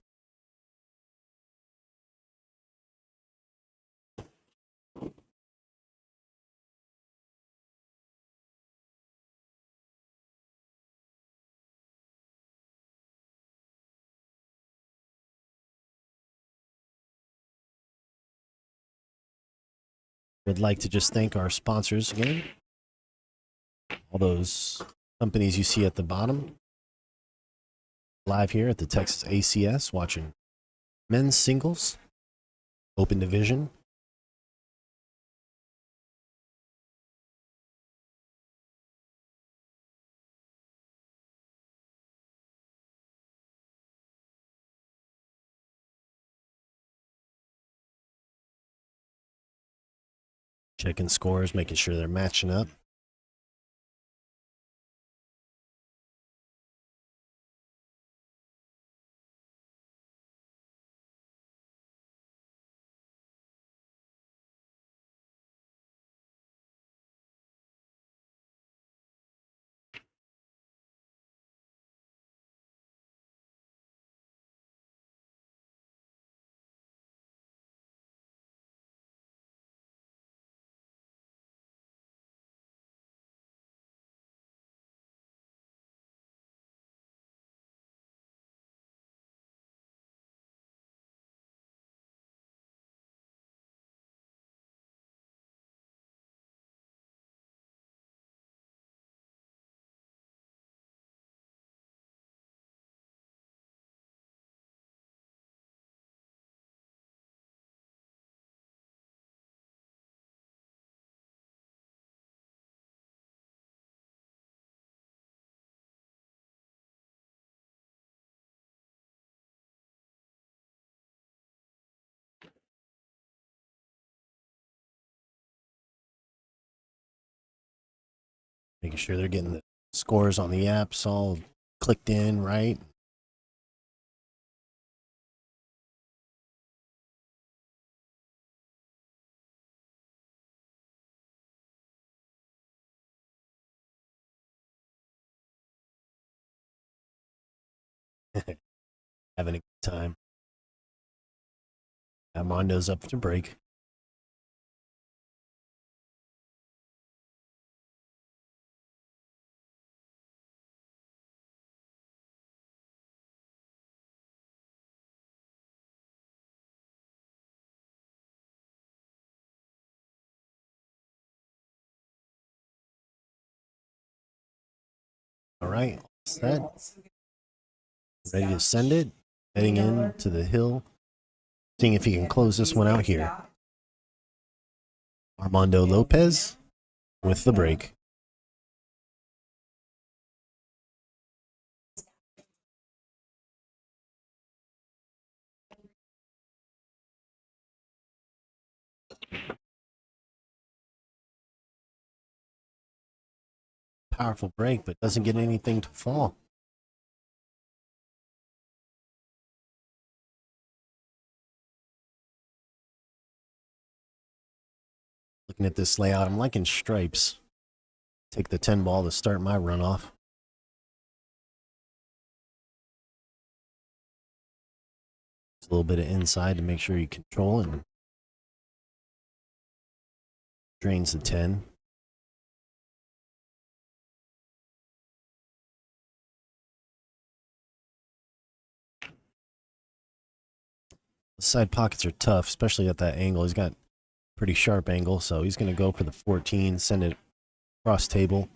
Would like to just thank our sponsors again. All those companies you see at the bottom. Live here at the Texas ACS, watching men's singles, open division. Checking scores, making sure they're matching up. Making sure they're getting the scores on the apps all clicked in right. Having a good time. Armando's up to break. All right, set. Ready to send it. Heading in to the hill. Seeing if he can close this one out here. Armando Lopez with the break. Powerful break, but doesn't get anything to fall. Looking at this layout, I'm liking stripes. Take the 10 ball to start my runoff. Just a little bit of inside to make sure you control and drains the 10. The side pockets are tough, especially at that angle. He's got pretty sharp angle, so he's going to go for the 14, send it cross table.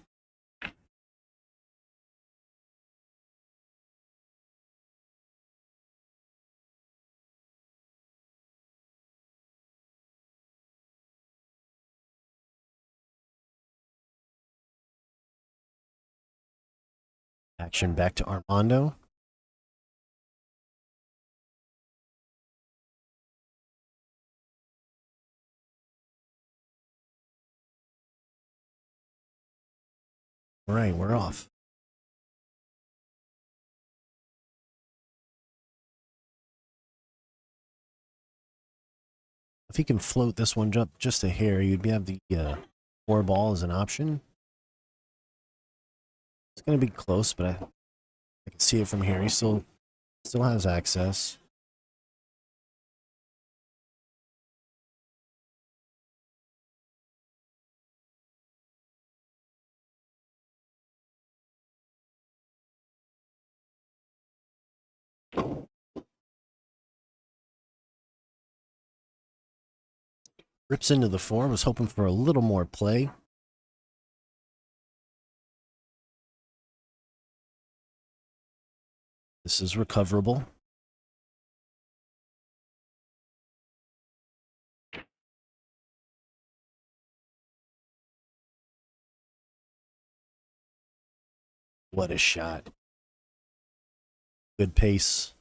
Action back to Armando. All right, we're off. If he can float this one up just a hair, you'd have the 4 ball as an option. It's going to be close, but I can see it from here. He still has access. Rips into the 4. Was hoping for a little more play. This is recoverable. What a shot. Good pace.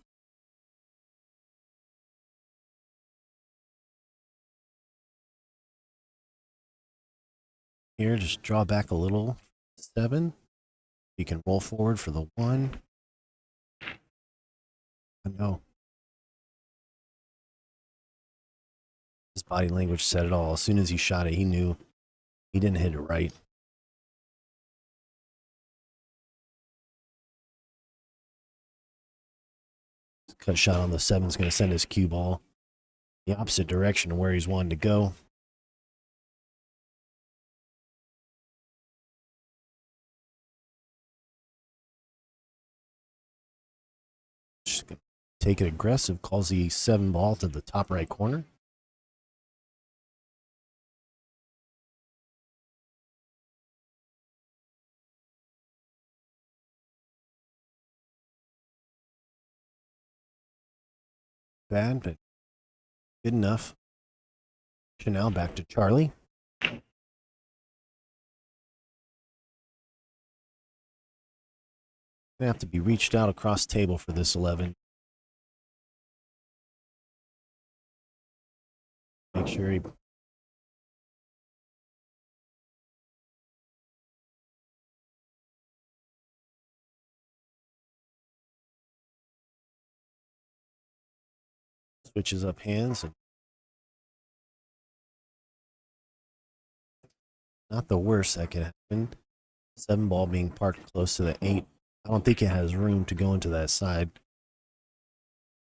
Here, just draw back a little. 7. You can roll forward for the 1. No. His body language said it all. As soon as he shot it, he knew he didn't hit it right. Cut shot on the 7 is going to send his cue ball the opposite direction of where he's wanting to go. Just gonna take it aggressive, calls the 7 ball to the top right corner. Bad, but good enough. Now back to Charlie. Gonna have to be reached out across table for this 11. Make sure he switches up hands. And not the worst that could happen. 7 ball being parked close to the 8. I don't think it has room to go into that side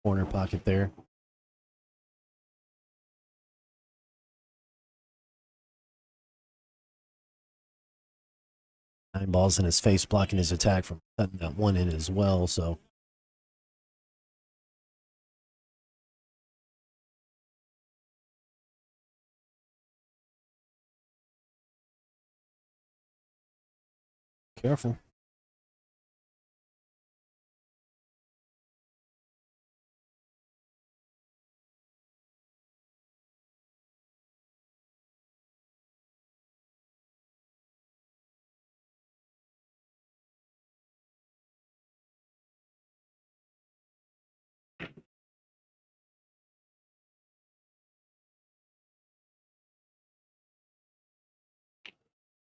corner pocket there. Nine balls in his face, blocking his attack from cutting that 1 in as well. So careful.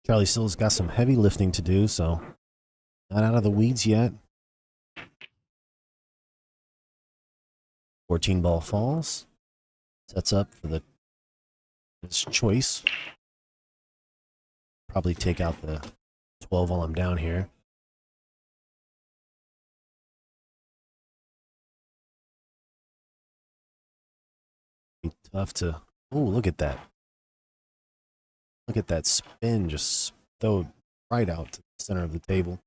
Charlie still's got some heavy lifting to do, so not out of the weeds yet. 14 ball falls. Sets up for his choice. Probably take out the 12 while I'm down here. Be tough to. Oh, look at that. Look at that spin. Just throw it right out to the center of the table.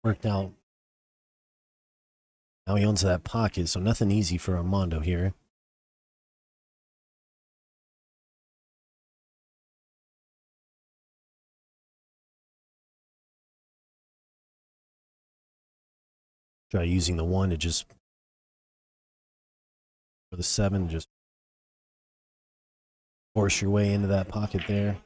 Worked out. Now he owns that pocket, so nothing easy for Armando here. Try using the 1 to just, for the 7, just force your way into that pocket there.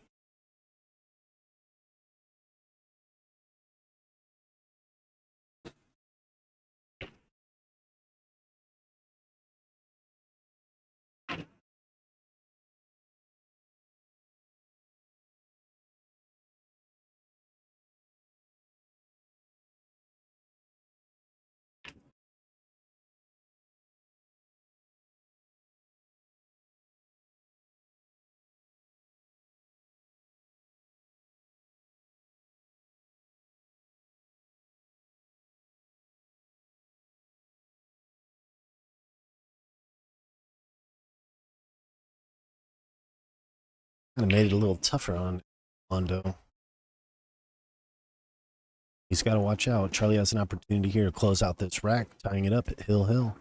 Kind of made it a little tougher on Armando. He's got to watch out. Charlie has an opportunity here to close out this rack, tying it up at Hill.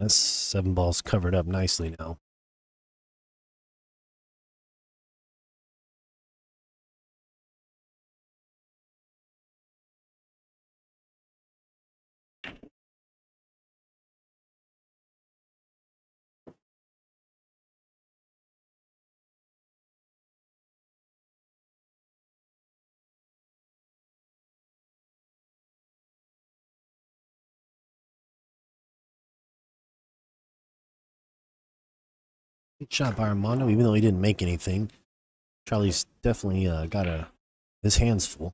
That's 7 balls covered up nicely now. Good shot by Armando, even though he didn't make anything. Charlie's definitely got his hands full.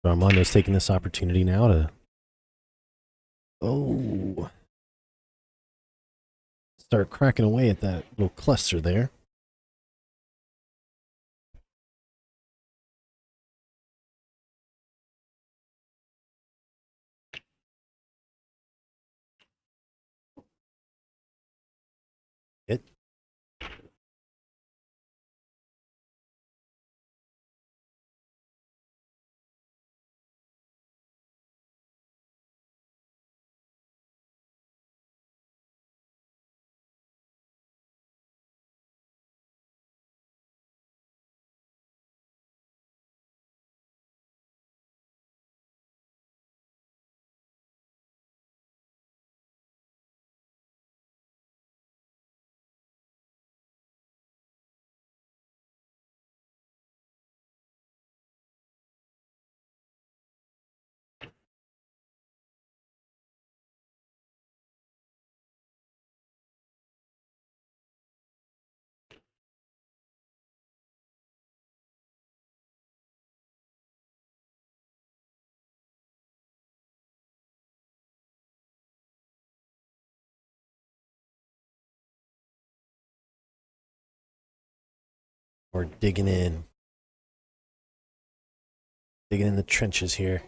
Armando's taking this opportunity now to start cracking away at that little cluster there. Hit. Or digging in the trenches here.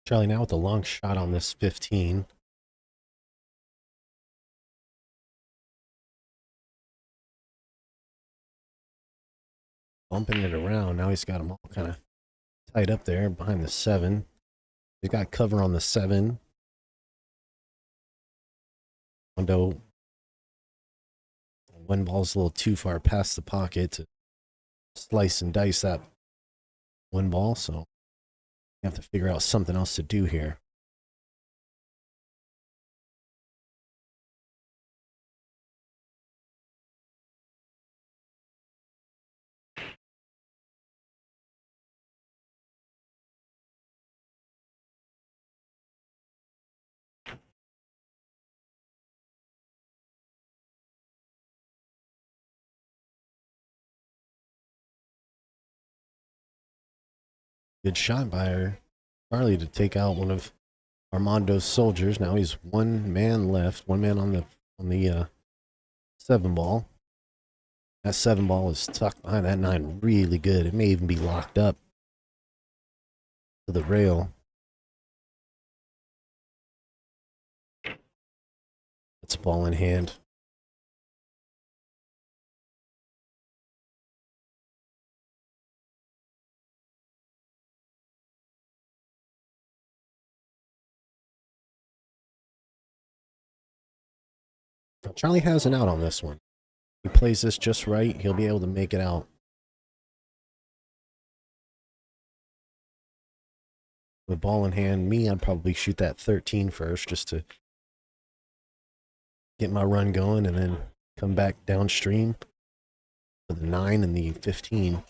Charlie now with a long shot on this 15. bumping it around. Now he's got them all kind of tied up there behind the 7. He's got cover on the 7. Armando, one ball's a little too far past the pocket to slice and dice that one ball, so you have to figure out something else to do here. Good shot by Charlie to take out one of Armando's soldiers. Now he's one man left, one man on the 7 ball. That 7 ball is tucked behind that 9 really good. It may even be locked up to the rail. It's a ball in hand. Charlie has an out on this one. He plays this just right, he'll be able to make it out. With ball in hand, me, I'd probably shoot that 13 first just to get my run going and then come back downstream for the 9 and the 15.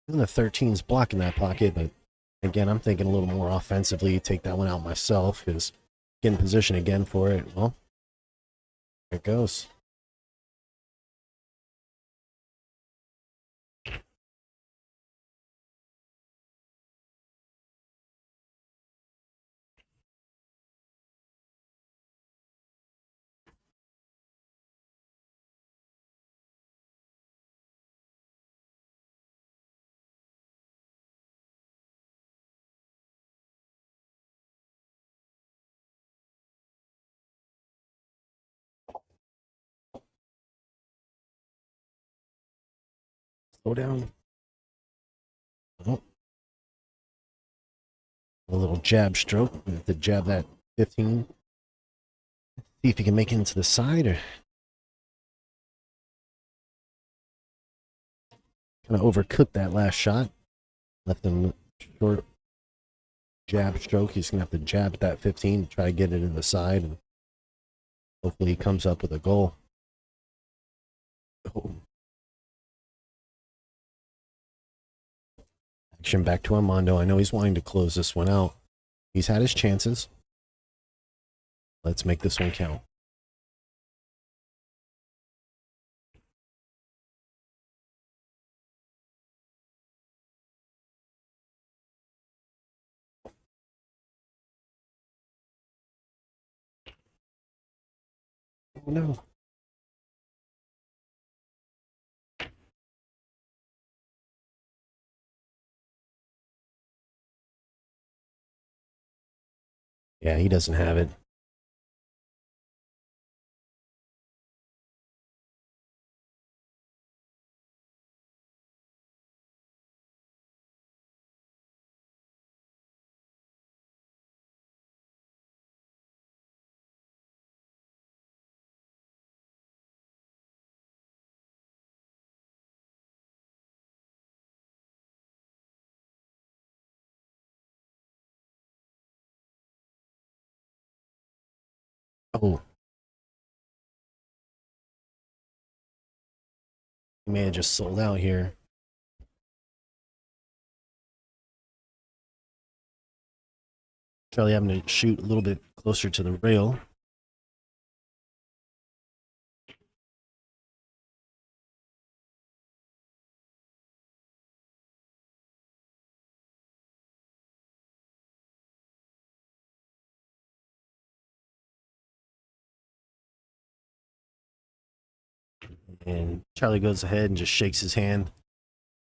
And the 13's blocking that pocket, but again, I'm thinking a little more offensively, take that one out myself, because get in position again for it. Well, there it goes. Slow down. Oh. A little jab stroke. To jab that 15. See if he can make it into the side or kind of overcooked that last shot. Left him short jab stroke. He's going to have to jab at that 15 to try to get it in the side. And hopefully he comes up with a goal. Oh. Action back to Armando. I know he's wanting to close this one out. He's had his chances. Let's make this one count. Oh, no. Yeah, he doesn't have it. Oh, he may have just sold out here. Charlie having to shoot a little bit closer to the rail. And Charlie goes ahead and just shakes his hand.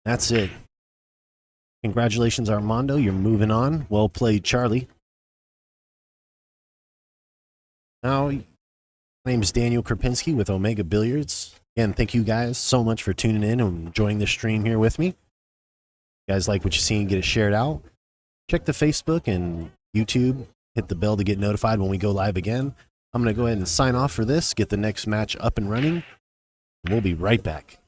That's it. Congratulations, Armando. You're moving on. Well played, Charlie. Now, my name is Daniel Krapinski with Omega Billiards. Again, thank you guys so much for tuning in and enjoying this stream here with me. If you guys like what you see, get it shared out. Check the Facebook and YouTube. Hit the bell to get notified when we go live again. I'm going to go ahead and sign off for this, get the next match up and running. We'll be right back.